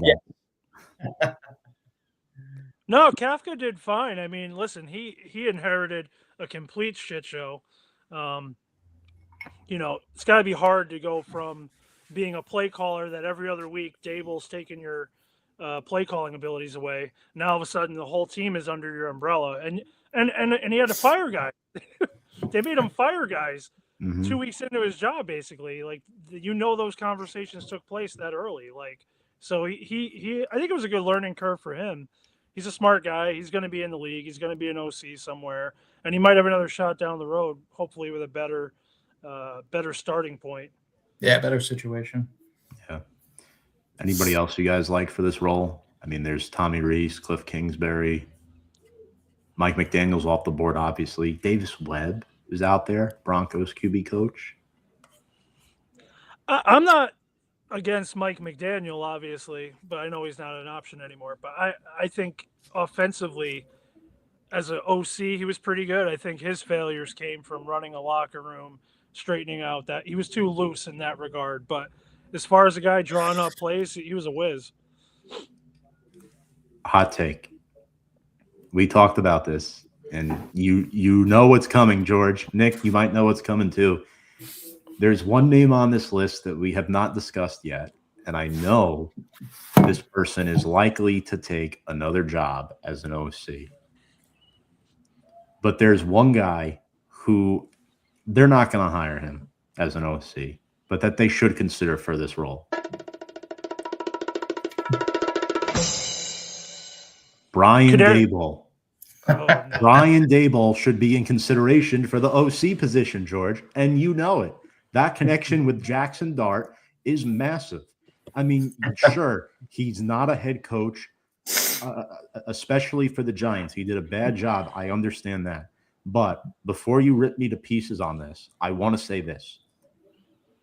Speaker 1: Yeah.
Speaker 3: No, Kafka did fine. I mean, listen, he inherited a complete shit show. It's got to be hard to go from being a play caller that every other week Dable's taking your play calling abilities away. Now all of a sudden the whole team is under your umbrella, and he had to fire guys. They made him fire guys 2 weeks into his job, basically. Like, those conversations took place that early. Like, so he I think it was a good learning curve for him. He's a smart guy. He's going to be in the league. He's going to be an OC somewhere, and he might have another shot down the road, hopefully with a better starting point.
Speaker 2: Yeah, better situation.
Speaker 1: Yeah. Anybody else you guys like for this role? I mean, there's Tommy Reese, Cliff Kingsbury, Mike McDaniel's off the board, obviously. Davis Webb is out there, Broncos QB coach.
Speaker 3: I'm not against Mike McDaniel, obviously, but I know he's not an option anymore. But I think offensively, as an OC, he was pretty good. I think his failures came from running a locker room, straightening out that he was too loose in that regard. But as far as a guy drawing up plays, he was a whiz.
Speaker 1: Hot take. We talked about this, and you know what's coming, George. Nick, you might know what's coming too. There's one name on this list that we have not discussed yet, and I know this person is likely to take another job as an OC. But there's one guy who they're not going to hire him as an OC, but that they should consider for this role. Brian Daboll.
Speaker 3: Oh, no.
Speaker 1: Brian Daboll should be in consideration for the OC position, George, and you know it. That connection with Jackson Dart is massive. I mean, sure, he's not a head coach, especially for the Giants. He did a bad job. I understand that. But before you rip me to pieces on this, I want to say this.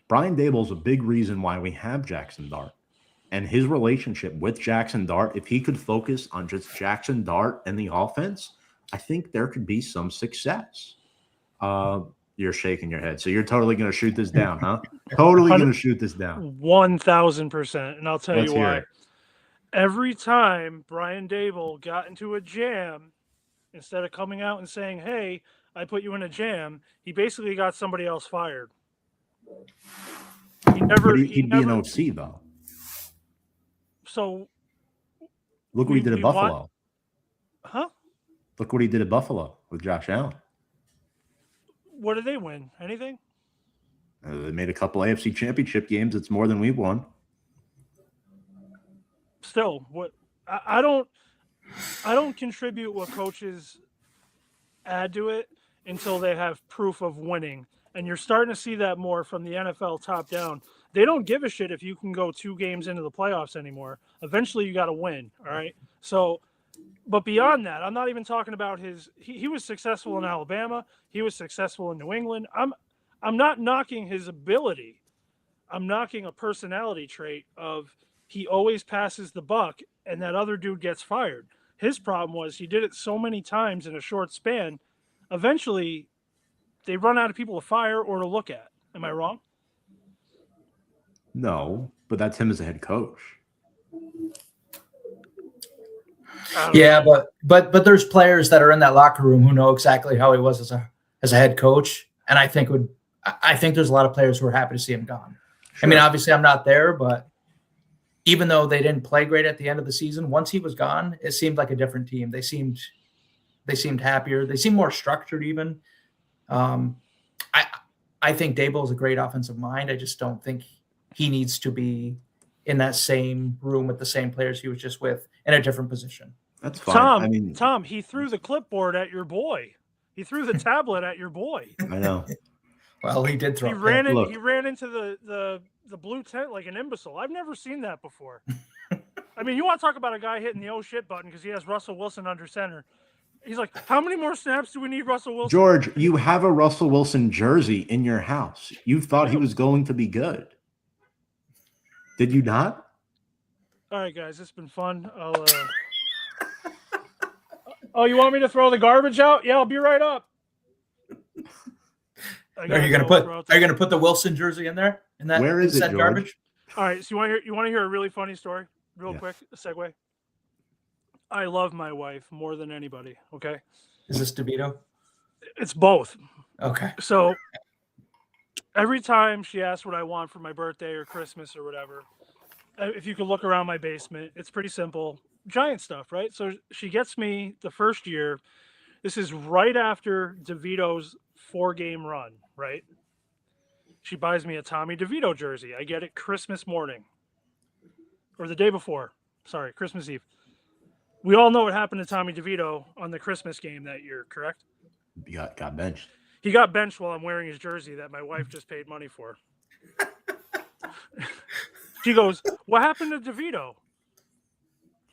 Speaker 1: Brian Daboll's a big reason why we have Jackson Dart. And his relationship with Jackson Dart, if he could focus on just Jackson Dart and the offense, I think there could be some success. You're shaking your head. So you're totally going to shoot this down, huh? Totally going to shoot this down.
Speaker 3: 1,000%. And I'll tell
Speaker 1: Let's
Speaker 3: you
Speaker 1: hear
Speaker 3: why.
Speaker 1: it.
Speaker 3: Every time Brian Daboll got into a jam, instead of coming out and saying, hey, I put you in a jam, he basically got somebody else fired. He'd
Speaker 1: be an OC, though.
Speaker 3: So
Speaker 1: look what he did at Buffalo.
Speaker 3: Huh?
Speaker 1: Look what he did at Buffalo with Josh Allen.
Speaker 3: What did they win? Anything?
Speaker 1: They made a couple AFC championship games. It's more than we've won.
Speaker 3: Still, what I don't contribute what coaches add to it until they have proof of winning. And you're starting to see that more from the NFL top down. They don't give a shit if you can go 2 games into the playoffs anymore. Eventually you got to win. All right. So, but beyond that, I'm not even talking about he was successful in Alabama. He was successful in New England. I'm not knocking his ability. I'm knocking a personality trait of he always passes the buck and that other dude gets fired. His problem was he did it so many times in a short span. Eventually they run out of people to fire or to look at. Am I wrong?
Speaker 1: No, but that's him as a head coach.
Speaker 2: Yeah, but there's players that are in that locker room who know exactly how he was as a head coach, and I think there's a lot of players who are happy to see him gone. Sure. I mean, obviously I'm not there, but even though they didn't play great at the end of the season, once he was gone, it seemed like a different team. They seemed happier. They seemed more structured even. I think Daboll is a great offensive mind. I just don't think he needs to be in that same room with the same players he was just with in a different position.
Speaker 1: That's fine. I mean,
Speaker 3: Tom, he threw the clipboard at your boy. He threw the tablet at your boy.
Speaker 1: I know.
Speaker 2: Well, he did throw.
Speaker 3: He ran
Speaker 1: Look.
Speaker 3: He ran into the blue tent like an imbecile. I've never seen that before. I mean, you want to talk about a guy hitting the oh shit button because he has Russell Wilson under center. He's like, how many more snaps do we need Russell Wilson?
Speaker 1: George, you have a Russell Wilson jersey in your house. You thought he was going to be good. Did you not?
Speaker 3: All right, guys, it's been fun. Oh, you want me to throw the garbage out? Yeah, I'll be right up.
Speaker 2: Are you gonna put the Wilson jersey in there? In that
Speaker 1: Where is it, George?
Speaker 3: Garbage? All right, so you want to hear a really funny story? Real quick, a segue. I love my wife more than anybody. Okay.
Speaker 2: Is this DeVito?
Speaker 3: It's both.
Speaker 2: Okay.
Speaker 3: So every time she asks what I want for my birthday or Christmas or whatever, if you could look around my basement, it's pretty simple. Giant stuff, right? So she gets me the first year. This is right after DeVito's 4-game run, right? She buys me a Tommy DeVito jersey. I get it Christmas morning or the day before. Sorry, Christmas Eve. We all know what happened to Tommy DeVito on the Christmas game that year, correct?
Speaker 1: He got benched.
Speaker 3: He got benched while I'm wearing his jersey that my wife just paid money for. She goes, "What happened to DeVito?"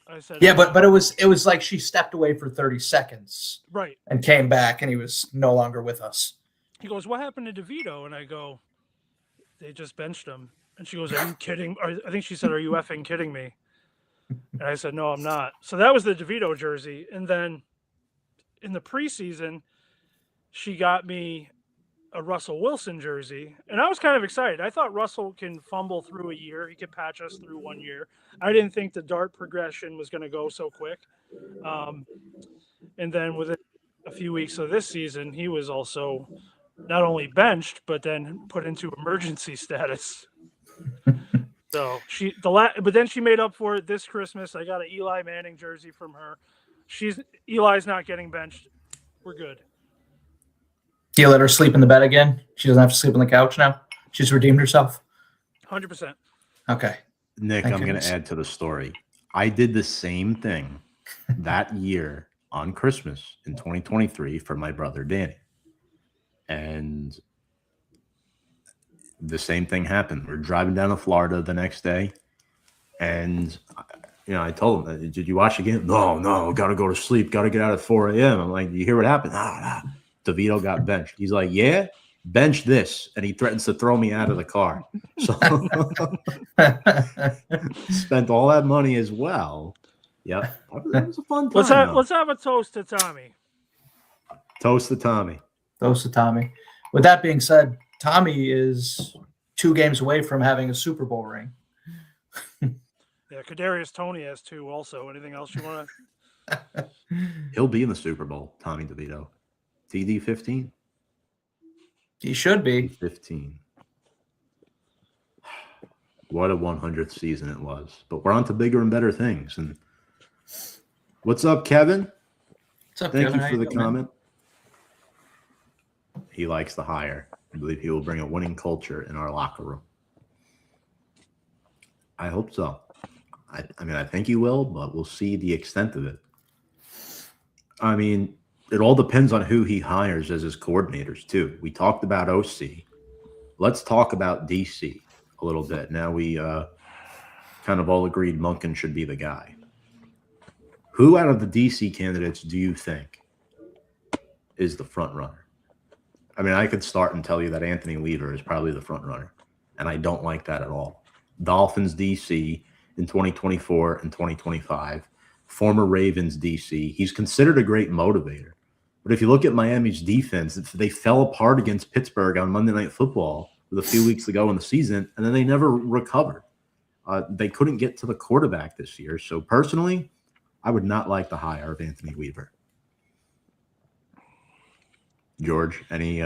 Speaker 3: I said,
Speaker 2: "Yeah, but it was like she stepped away for 30 seconds,
Speaker 3: right,
Speaker 2: and came back, and he was no longer with us."
Speaker 3: He goes, "What happened to DeVito?" And I go, "They just benched him." And she goes, "Are you kidding?" I think she said, "Are you effing kidding me?" And I said, "No, I'm not." So that was the DeVito jersey. And then in the preseason, she got me a Russell Wilson jersey. And I was kind of excited. I thought Russell can fumble through a year. He could patch us through 1 year. I didn't think the dart progression was going to go so quick. And then within a few weeks of this season, he was also not only benched, but then put into emergency status. So but then she made up for it this Christmas. I got an Eli Manning jersey from her. Eli's not getting benched. We're good.
Speaker 2: Do you let her sleep in the bed again? She doesn't have to sleep on the couch now? She's redeemed herself?
Speaker 3: 100%.
Speaker 2: Okay.
Speaker 1: Nick, I'm going to add to the story. I did the same thing that year on Christmas in 2023 for my brother Danny. And the same thing happened. We're driving down to Florida the next day. And, I told him, "Did you watch the game?" No, got to go to sleep. Got to get out at 4 a.m. I'm like, "You hear what happened?" Nah. DeVito got benched. He's like, "Yeah, bench this." And he threatens to throw me out of the car. So spent all that money as well. Yep. That was a fun time.
Speaker 3: Let's have a toast to Tommy.
Speaker 1: Toast to Tommy.
Speaker 2: Toast to Tommy. With that being said, Tommy is 2 games away from having a Super Bowl ring.
Speaker 3: Yeah, Kadarius Toney has 2 also. Anything else you want to?
Speaker 1: He'll be in the Super Bowl, Tommy DeVito. TD 15.
Speaker 2: He should be.
Speaker 1: 15. What a 100th season it was. But we're on to bigger and better things. And what's up, Kevin?
Speaker 2: What's up,
Speaker 1: Thank
Speaker 2: Kevin?
Speaker 1: you for the comment. He likes the hire. I believe he will bring a winning culture in our locker room. I hope so. I think he will, but we'll see the extent of it. I mean, it all depends on who he hires as his coordinators, too. We talked about OC. Let's talk about DC a little bit. Now we kind of all agreed Monken should be the guy. Who out of the DC candidates do you think is the front runner? I mean, I could start and tell you that Anthony Weaver is probably the front runner, and I don't like that at all. Dolphins DC in 2024 and 2025, former Ravens DC. He's considered a great motivator. But if you look at Miami's defense, they fell apart against Pittsburgh on Monday Night Football with a few weeks ago in the season, and then they never recovered. They couldn't get to the quarterback this year. So personally, I would not like the hire of Anthony Weaver. George, any?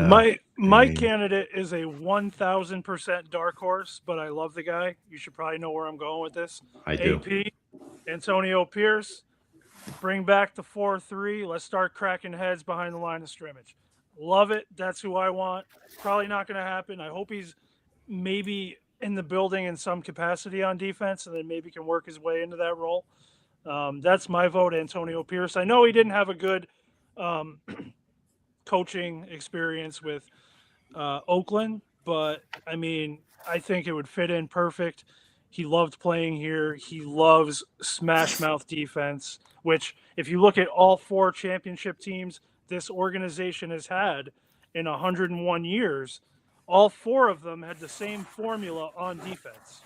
Speaker 3: My candidate is a 1,000% dark horse, but I love the guy. You should probably know where I'm going with this.
Speaker 1: I do.
Speaker 3: AP, Antonio Pierce, bring back the 4-3. Let's start cracking heads behind the line of scrimmage. Love it. That's who I want. Probably not going to happen. I hope he's maybe in the building in some capacity on defense, and then maybe can work his way into that role. That's my vote, Antonio Pierce. I know he didn't have a good coaching experience with Oakland, but I mean, I think it would fit in perfect. He loved playing here. He loves smash mouth defense, which, if you look at all 4 championship teams this organization has had in 101 years, all 4 of them had the same formula on defense.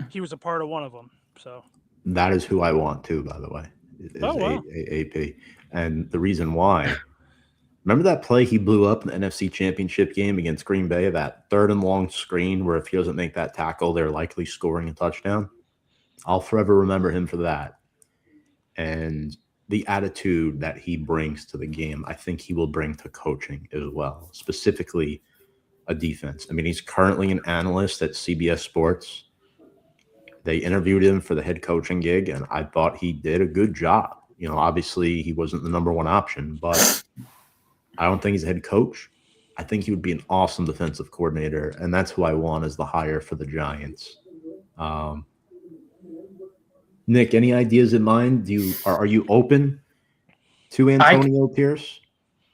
Speaker 3: He was a part of one of them. So
Speaker 1: that is who I want too, by the way, is
Speaker 3: wow.
Speaker 1: AP. And the reason why, remember that play he blew up in the NFC Championship game against Green Bay, that 3rd and long screen where if he doesn't make that tackle, they're likely scoring a touchdown? I'll forever remember him for that. And the attitude that he brings to the game, I think he will bring to coaching as well, specifically a defense. I mean, he's currently an analyst at CBS Sports. They interviewed him for the head coaching gig, and I thought he did a good job. You know, obviously he wasn't the number 1 option, but I don't think he's a head coach. I think he would be an awesome defensive coordinator, and that's who I want as the hire for the Giants. Nick, any ideas in mind? Are you open to Antonio Pierce?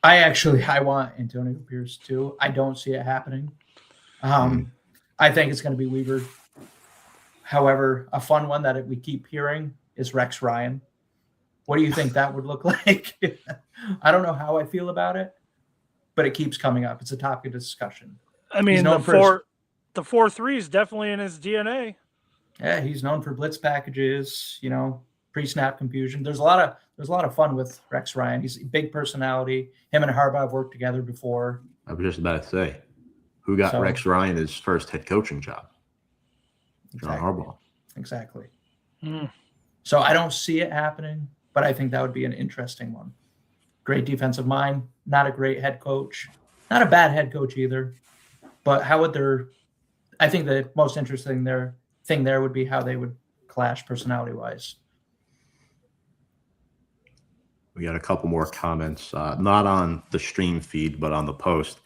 Speaker 2: I want Antonio Pierce too. I don't see it happening. I think it's going to be Weaver. However, a fun one that we keep hearing is Rex Ryan. What do you think that would look like? I don't know how I feel about it, but it keeps coming up. It's a topic of discussion.
Speaker 3: I mean, the 4-3 is definitely in his DNA.
Speaker 2: Yeah, he's known for blitz packages, you know, pre-snap confusion. There's a lot of fun with Rex Ryan. He's a big personality. Him and Harbaugh have worked together before.
Speaker 1: I was just about to say, who got Rex Ryan his first head coaching job? John Harbaugh.
Speaker 2: Exactly. So I don't see it happening, but I think that would be an interesting one. Great defensive mind, not a great head coach, not a bad head coach either. But how would I think the most interesting thing there would be how they would clash personality-wise.
Speaker 1: We got a couple more comments, not on the stream feed, but on the post.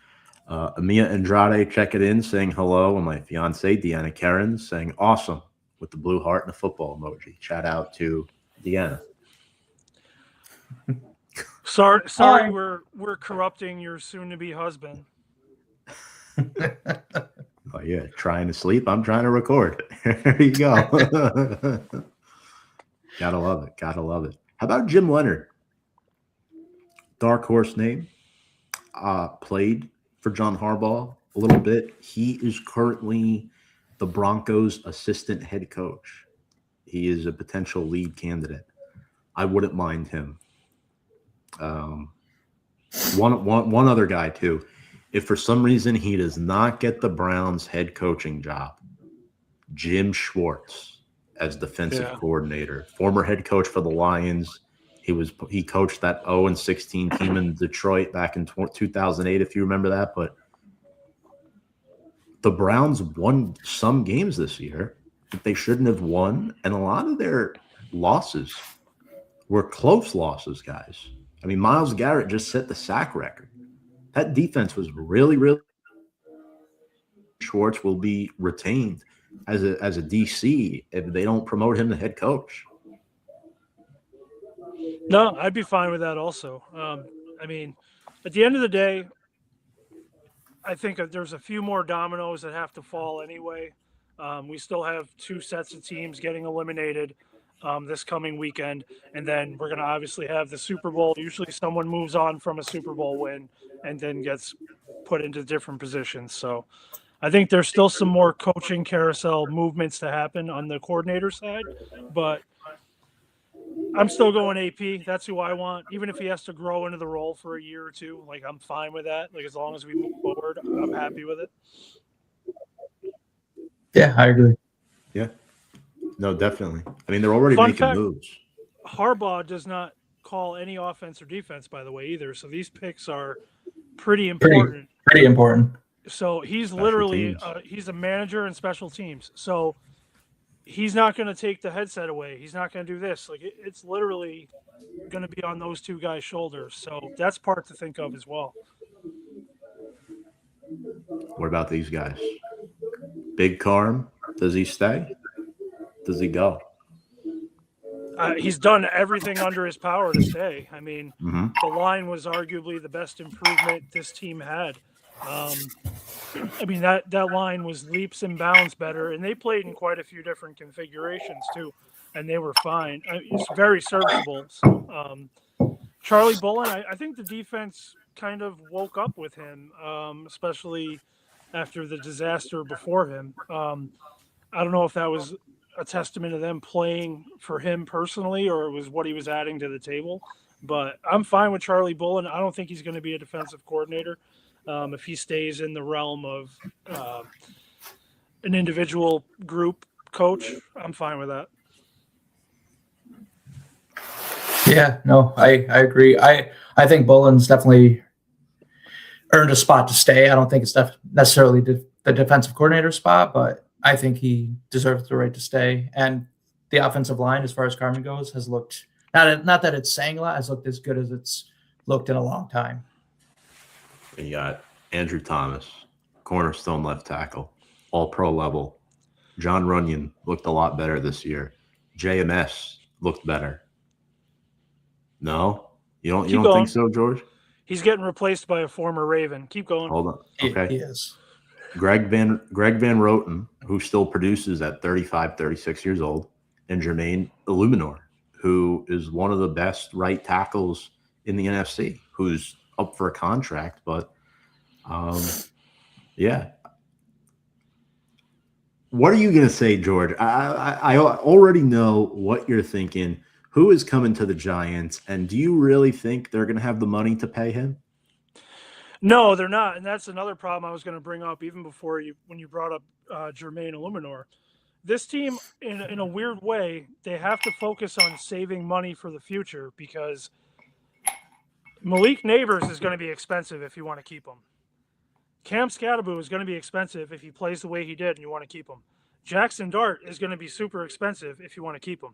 Speaker 1: Amia Andrade checking in, saying hello, and my fiance Deanna Karen saying awesome with the blue heart and the football emoji. Shout out to Deanna.
Speaker 3: Sorry, we're corrupting your soon-to-be husband.
Speaker 1: Oh yeah, trying to sleep. I'm trying to record. There you go. Gotta love it. Gotta love it. How about Jim Leonard? Dark horse name. Played for John Harbaugh a little bit. He is currently the Broncos' assistant head coach. He is a potential lead candidate. I wouldn't mind him. One other guy too. If for some reason he does not get the Browns head coaching job, Jim Schwartz as defensive coordinator, former head coach for the Lions. He coached that 0-16 team in Detroit back in 2008, if you remember that. But the Browns won some games this year that they shouldn't have won, and a lot of their losses were close losses, guys. I mean, Myles Garrett just set the sack record. That defense was really, really. Schwartz will be retained as a DC if they don't promote him to head coach.
Speaker 3: No, I'd be fine with that also. I mean, at the end of the day, I think there's a few more dominoes that have to fall anyway. We still have 2 sets of teams getting eliminated this coming weekend, and then we're going to obviously have the Super Bowl. Usually someone moves on from a Super Bowl win and then gets put into different positions. So I think there's still some more coaching carousel movements to happen on the coordinator side, but I'm still going AP. That's who I want. Even if he has to grow into the role for a year or two, like, I'm fine with that. Like, as long as we move forward, I'm happy with it.
Speaker 2: Yeah, I agree.
Speaker 1: Yeah. No, definitely. I mean, they're already making moves.
Speaker 3: Harbaugh does not call any offense or defense, by the way, either. So these picks are pretty important.
Speaker 2: Pretty important.
Speaker 3: So he's literally he's a manager in special teams. So he's not going to take the headset away. He's not going to do this. Like, it's literally going to be on those 2 guys' shoulders. So that's part to think of as well.
Speaker 1: What about these guys? Big Carm, does he stay? does he go?
Speaker 3: He's done everything under his power to stay. I mean,
Speaker 1: Mm-hmm.
Speaker 3: the line was arguably the best improvement this team had. I mean, that line was leaps and bounds better, and they played in quite a few different configurations too, and they were fine. It's very serviceable. So, Charlie Bullen, I think the defense kind of woke up with him, especially after the disaster before him. I don't know if that was a testament to them playing for him personally or it was what he was adding to the table. But I'm fine with Charlie Bullen. I don't think he's going to be a defensive coordinator. If he stays in the realm of an individual group coach, I'm fine with that.
Speaker 2: Yeah, no, I agree. I think Bullen's definitely earned a spot to stay. I don't think it's necessarily the defensive coordinator spot, but I think he deserves the right to stay. And the offensive line, as far as Carmen goes, has looked not that it's saying a lot, has looked as good as it's looked in a long time.
Speaker 1: You got Andrew Thomas, cornerstone left tackle, all pro level. John Runyon looked a lot better this year. JMS looked better. No? You don't
Speaker 3: Keep going.
Speaker 1: think so, George?
Speaker 3: He's getting replaced by a former Raven. Keep going.
Speaker 1: Hold on. Okay.
Speaker 2: He is.
Speaker 1: Greg Van Roten, who still produces at 35, 36 years old, and Jermaine Illuminor, who is one of the best right tackles in the NFC, who's up for a contract. But, yeah. What are you going to say, George? I already know what you're thinking. Who is coming to the Giants, and do you really think they're going to have the money to pay him?
Speaker 3: No, they're not, and that's another problem I was going to bring up even before when you brought up Jermaine Illuminor. This team, in a weird way, they have to focus on saving money for the future because Malik Neighbors is going to be expensive if you want to keep him. Cam Scadaboo is going to be expensive if he plays the way he did and you want to keep him. Jackson Dart is going to be super expensive if you want to keep him.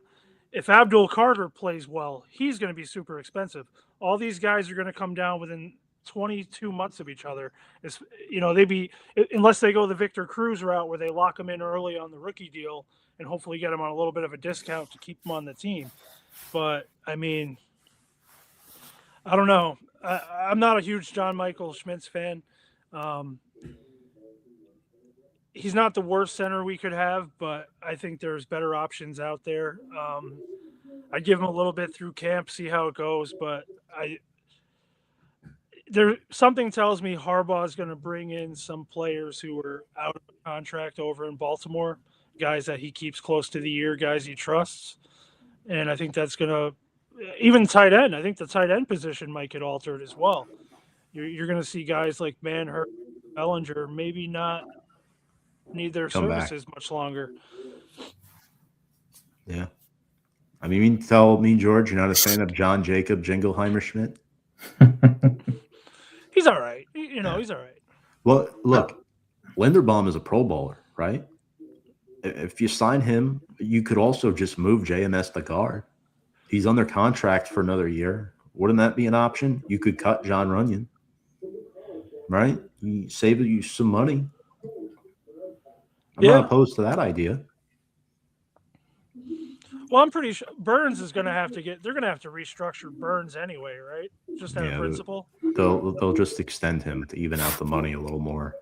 Speaker 3: If Abdul Carter plays well, he's going to be super expensive. All these guys are going to come down within 22 months of each other. They'd be, unless they go the Victor Cruz route where they lock him in early on the rookie deal and hopefully get him on a little bit of a discount to keep him on the team. But I mean, I don't know. I'm not a huge John Michael Schmitz fan. He's not the worst center we could have, but I think there's better options out there. I'd give him a little bit through camp, see how it goes, but something tells me Harbaugh is going to bring in some players who are out of contract over in Baltimore, guys that he keeps close to the ear, guys he trusts. And I think that's going to even tight end. I think the tight end position might get altered as well. You're going to see guys like Manhurst, Bellinger, maybe not need their services much longer.
Speaker 1: Yeah. I mean, you tell me, George, you're not a fan of John Jacob Jingleheimer Schmidt?
Speaker 3: He's all right. He's all right.
Speaker 1: Well, look, Linderbaum is a Pro Bowler, right? If you sign him, you could also just move JMS to guard. He's under contract for another year. Wouldn't that be an option? You could cut John Runyon, right? You save you some money. I'm not opposed to that idea.
Speaker 3: Well, I'm pretty sure Burns is going to have to they're going to have to restructure Burns anyway, right? Just out of principle.
Speaker 1: They'll just extend him to even out the money a little more.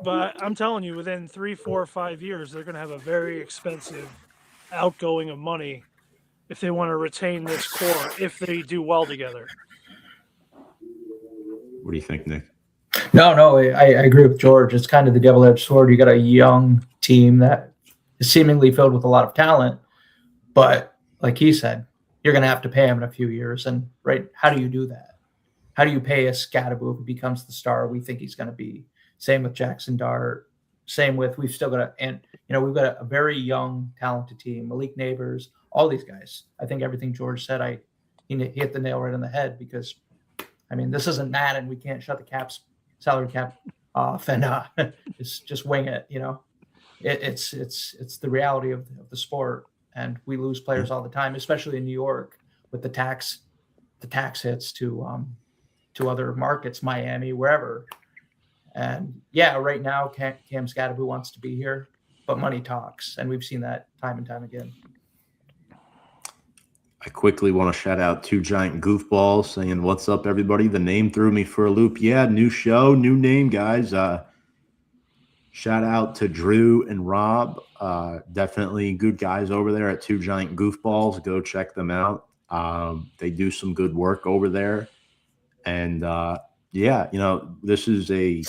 Speaker 3: But I'm telling you, within 3, 4, 5 years, they're going to have a very expensive outgoing of money if they want to retain this core, if they do well together.
Speaker 1: What do you think, Nick?
Speaker 2: No, I agree with George. It's kind of the double-edged sword. You got a young team that is seemingly filled with a lot of talent, but like he said, you're going to have to pay him in a few years. And right, how do you do that? How do you pay a Scadaboo if he becomes the star we think he's going to be? Same with Jackson Dart. Same with we've got a very young, talented team. Malik Neighbors, all these guys. I think everything George said, he hit the nail right on the head because, I mean, this isn't Madden. We can't shut the salary cap off and just wing it. It's the reality of the sport, and we lose players all the time, especially in New York with the tax hits to other markets, Miami, wherever. And yeah, right now Cam Scadaboo wants to be here. but money talks, and we've seen that time and time again.
Speaker 1: I quickly want to shout out Two Giant Goofballs saying, "What's up, everybody?" The name threw me for a loop. Yeah, new show, new name, guys. Shout out to Drew and Rob. Definitely good guys over there at Two Giant Goofballs. Go check them out. They do some good work over there. And yeah, you know, this is a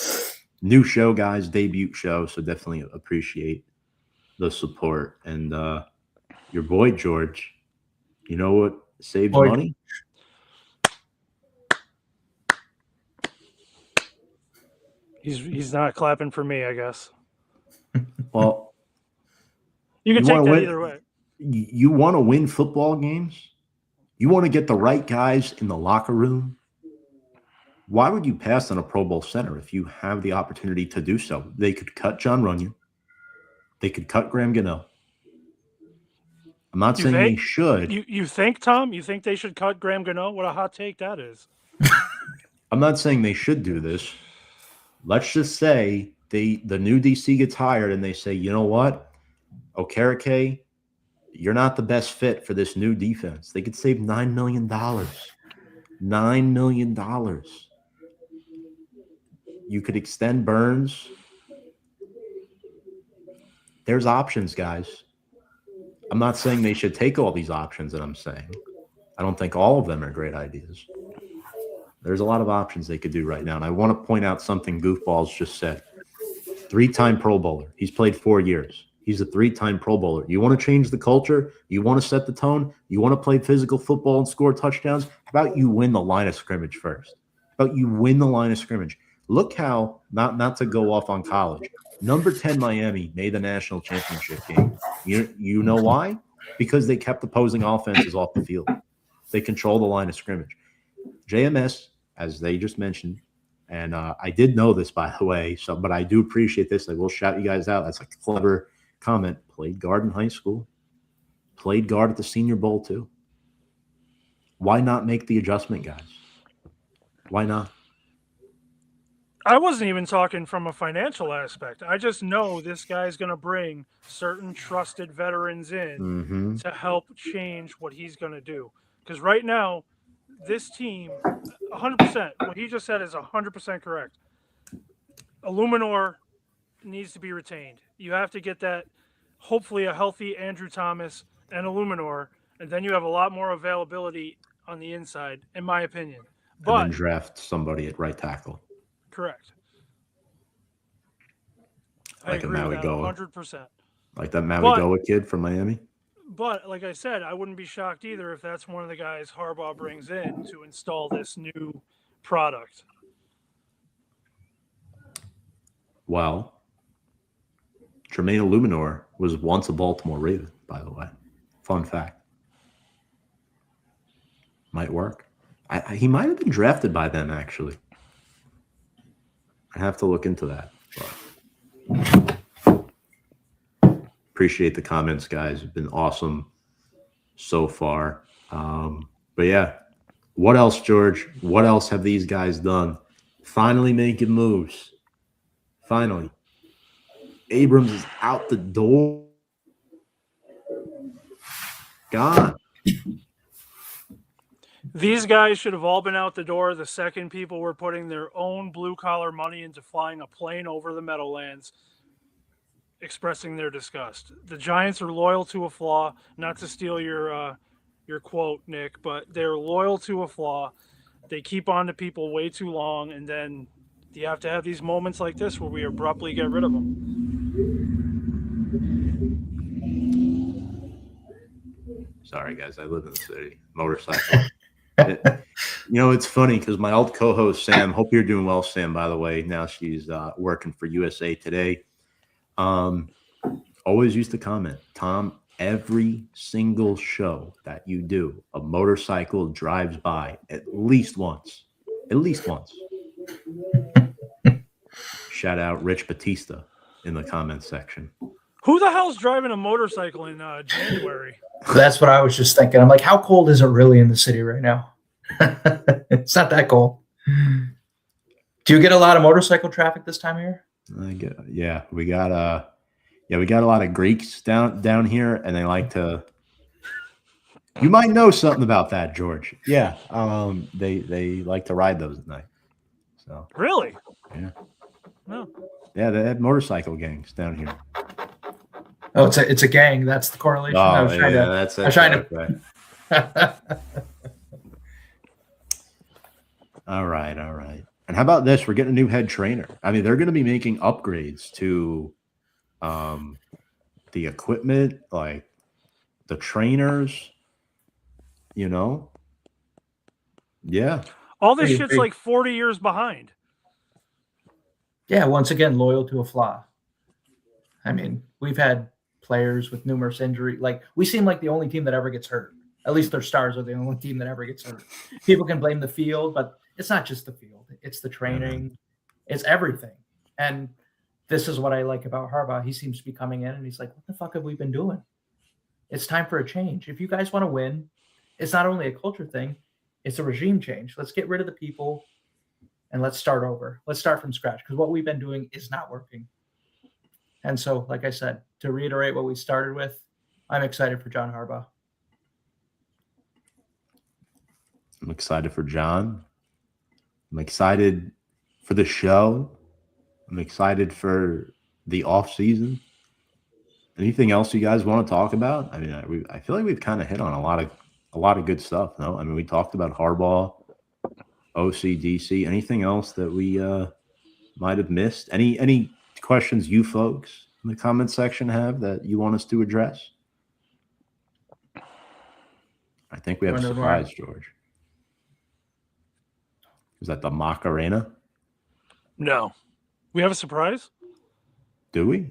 Speaker 1: new show, guys, debut show. So definitely appreciate the support. And your boy, George, you know what saves money?
Speaker 3: He's not clapping for me, I guess.
Speaker 1: Well,
Speaker 3: you can take that either way.
Speaker 1: You want to win football games? You want to get the right guys in the locker room? Why would you pass on a Pro Bowl center if you have the opportunity to do so? They could cut John Runyon. They could cut Graham Gano. I'm not saying they should.
Speaker 3: You think, Tom? You think they should cut Graham Gano? What a hot take that is.
Speaker 1: I'm not saying they should do this. Let's just say the new DC gets hired and they say, you know what? Okereke, you're not the best fit for this new defense. They could save $9 million. $9 million. You could extend Burns. There's options, guys. I'm not saying they should take all these options that I'm saying. I don't think all of them are great ideas. There's a lot of options they could do right now. And I want to point out something Goofballs just said. 3-time Pro Bowler. He's played 4 years. He's a 3-time Pro Bowler. You want to change the culture? You want to set the tone? You want to play physical football and score touchdowns? How about you win the line of scrimmage first? How about you win the line of scrimmage? Look how, not to go off on college, number 10 Miami made the national championship game. You know why? Because they kept opposing offenses off the field. They control the line of scrimmage. JMS, as they just mentioned, and I did know this, by the way, but I do appreciate this. I will shout you guys out. That's a clever comment. Played guard in high school. Played guard at the Senior Bowl, too. Why not make the adjustment, guys? Why not?
Speaker 3: I wasn't even talking from a financial aspect. I just know this guy's going to bring certain trusted veterans in to help change what he's going to do. Because right now, this team, 100%, what he just said is 100% correct. Illuminor needs to be retained. You have to get that, hopefully a healthy Andrew Thomas and Illuminor, and then you have a lot more availability on the inside, in my opinion. But
Speaker 1: and then draft somebody at right tackle.
Speaker 3: Correct.
Speaker 1: Like a Maui Goa.
Speaker 3: 100%.
Speaker 1: Like that Maui Goa kid from Miami?
Speaker 3: But like I said, I wouldn't be shocked either if that's one of the guys Harbaugh brings in to install this new product.
Speaker 1: Well, Jermaine Illuminor was once a Baltimore Raven, by the way. Fun fact. Might work. He might have been drafted by them, actually. I have to look into that. But appreciate the comments, guys. It's been awesome so far. But yeah, what else, George? What else have these guys done? Finally making moves. Finally. Abrams is out the door. Gone.
Speaker 3: These guys should have all been out the door the second people were putting their own blue-collar money into flying a plane over the Meadowlands, expressing their disgust. The Giants are loyal to a flaw, not to steal your quote, Nick, but they're loyal to a flaw. They keep on to people way too long, and then you have to have these moments like this where we abruptly get rid of them.
Speaker 1: Sorry, guys. I live in the city. Motorcycle. It's funny because my old co-host, Sam, hope you're doing well, Sam, by the way. Now she's working for USA Today. Always used to comment, Tom, every single show that you do, a motorcycle drives by at least once. At least once. Shout out Rich Batista in the comments section.
Speaker 3: Who the hell's driving a motorcycle in January?
Speaker 2: That's what I was just thinking. I'm like, how cold is it really in the city right now? It's not that cold. Do you get a lot of motorcycle traffic this time of year?
Speaker 1: Yeah, we got Yeah, we got a lot of Greeks down here, and they like to. You might know something about that, George. Yeah, they like to ride those at night. So
Speaker 3: Really?
Speaker 1: yeah,
Speaker 3: No.
Speaker 1: yeah, they had motorcycle gangs down here.
Speaker 2: Oh, it's a gang. That's the correlation. I
Speaker 1: Oh
Speaker 2: was trying
Speaker 1: yeah,
Speaker 2: to.
Speaker 1: that's
Speaker 2: I was trying to.
Speaker 1: okay. All right. And how about this? We're getting a new head trainer. I mean, they're going to be making upgrades to the equipment, like the trainers, you know? Yeah.
Speaker 3: All this
Speaker 2: Hey,
Speaker 3: shit's
Speaker 2: hey.
Speaker 3: like 40 years behind.
Speaker 2: Yeah, once again, loyal to a flaw. I mean, we've had players with numerous injuries. Like, we seem like the only team that ever gets hurt. At least their stars are the only team that ever gets hurt. People can blame the field, but it's not just the field. It's the training. It's everything. And this is what I like about Harbaugh. He seems to be coming in and he's like, what the fuck have we been doing? It's time for a change. If you guys want to win, it's not only a culture thing, it's a regime change. Let's get rid of the people and let's start over. Let's start from scratch because what we've been doing is not working. And so, like I said, to reiterate what we started with, I'm excited for John Harbaugh.
Speaker 1: I'm excited for John. I'm excited for the show. I'm excited for the off season. Anything else you guys want to talk about? I mean, I feel like we've kind of hit on a lot of good stuff. No, I mean, we talked about Harbaugh, OCDC. Anything else that we might have missed? Any questions you folks in the comment section have that you want us to address? I think we have a surprise, George. Is that the Macarena?
Speaker 3: No. We have a surprise?
Speaker 1: Do we?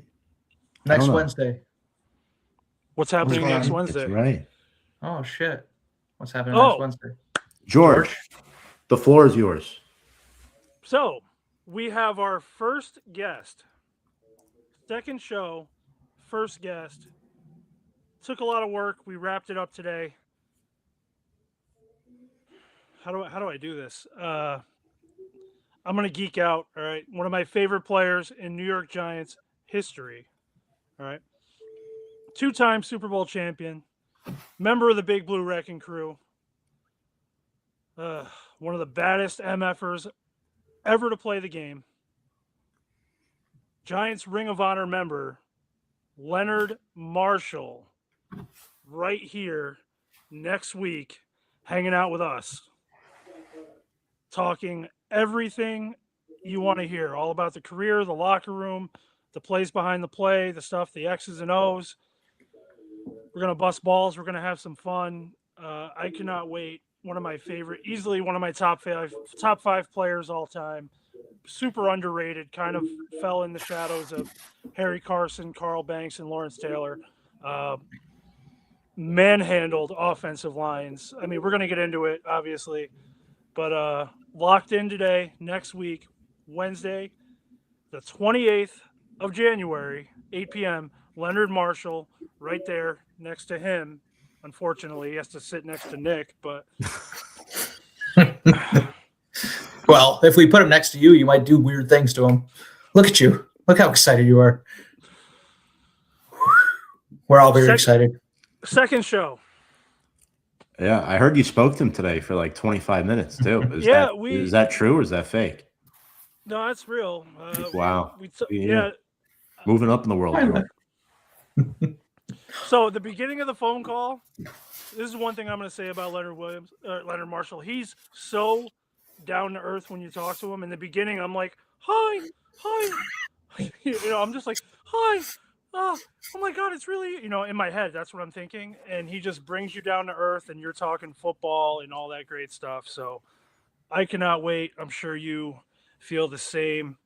Speaker 2: Next Wednesday.
Speaker 3: What's happening
Speaker 2: What's
Speaker 3: next
Speaker 2: going on?
Speaker 3: Wednesday?
Speaker 1: That's right.
Speaker 2: Oh, shit. What's happening next Wednesday?
Speaker 1: George, the floor is yours.
Speaker 3: So, we have our first guest. Second show, first guest. Took a lot of work. We wrapped it up today. How do I do this? I'm going to geek out, all right? One of my favorite players in New York Giants history, all right? Two-time Super Bowl champion, member of the Big Blue Wrecking Crew, one of the baddest MFers ever to play the game, Giants Ring of Honor member, Leonard Marshall, right here next week, hanging out with us, talking everything you want to hear, all about the career, the locker room, the plays behind the play, the stuff, the X's and O's. We're going to bust balls. We're going to have some fun. I cannot wait. One of my favorite, easily one of my top five players all time. Super underrated, kind of fell in the shadows of Harry Carson, Carl Banks, and Lawrence Taylor. Manhandled offensive lines. I mean, we're going to get into it, obviously. But locked in today, next week, Wednesday, the 28th of January, 8 p.m., Leonard Marshall, right there next to him. Unfortunately, he has to sit next to Nick, but...
Speaker 2: Well, if we put him next to you, you might do weird things to him. Look at you. Look how excited you are. We're all very excited.
Speaker 3: Second show.
Speaker 1: Yeah, I heard you spoke to him today for like 25 minutes too. Is that true or is that fake?
Speaker 3: No, that's real.
Speaker 1: Wow.
Speaker 3: Yeah.
Speaker 1: Moving up in the world.
Speaker 3: So the beginning of the phone call, this is one thing I'm going to say about Leonard Marshall. He's so down to earth when you talk to him. In the beginning, I'm like, hi. I'm just like, hi. Oh my God, it's really, in my head, that's what I'm thinking. And he just brings you down to earth and you're talking football and all that great stuff. So I cannot wait. I'm sure you feel the same.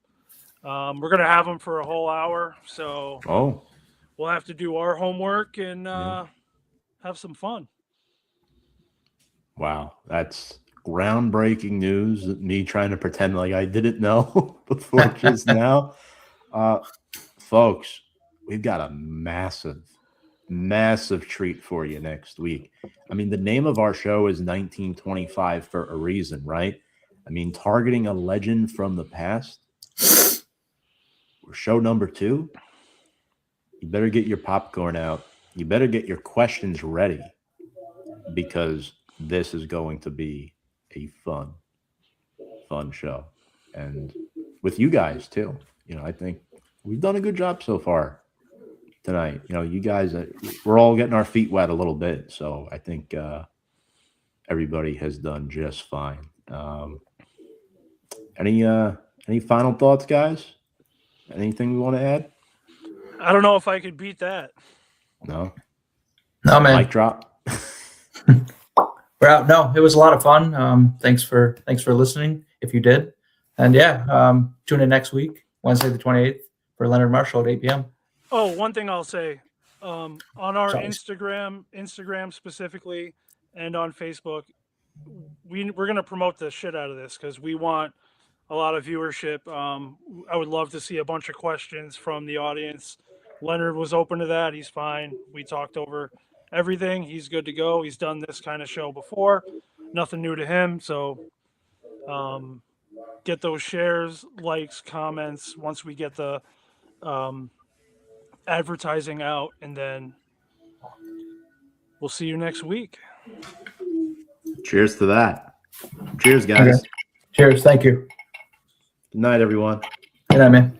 Speaker 3: We're going to have him for a whole hour. So we'll have to do our homework and have some fun.
Speaker 1: Wow. That's groundbreaking news. Me trying to pretend like I didn't know before just now. Folks, we've got a massive treat for you next week. I mean, the name of our show is 1925 for a reason, right? I mean, targeting a legend from the past. We're show number 2. You better get your popcorn out. You better get your questions ready because this is going to be a fun show. And with you guys too. I think we've done a good job so far tonight. You guys, we're all getting our feet wet a little bit. So I think everybody has done just fine. Any final thoughts, guys? Anything we want to add?
Speaker 3: I don't know if I could beat that.
Speaker 1: No.
Speaker 2: No, man.
Speaker 1: Mic drop.
Speaker 2: We're out. No, it was a lot of fun. Thanks for listening. If you did, and tune in next week, Wednesday the 28th, for Leonard Marshall at 8 p.m.
Speaker 3: Oh, one thing I'll say, on our
Speaker 2: Sorry.
Speaker 3: Instagram specifically, and on Facebook, we're gonna promote the shit out of this because we want a lot of viewership. I would love to see a bunch of questions from the audience. Leonard was open to that. He's fine. We talked over everything. He's good to go. He's done this kind of show before. Nothing new to him. So get those shares, likes, comments once we get the advertising out, and then we'll see you next week.
Speaker 1: Cheers to that. Cheers, guys.
Speaker 2: Okay. Cheers. Thank you.
Speaker 1: Good night, everyone.
Speaker 2: Good night, man.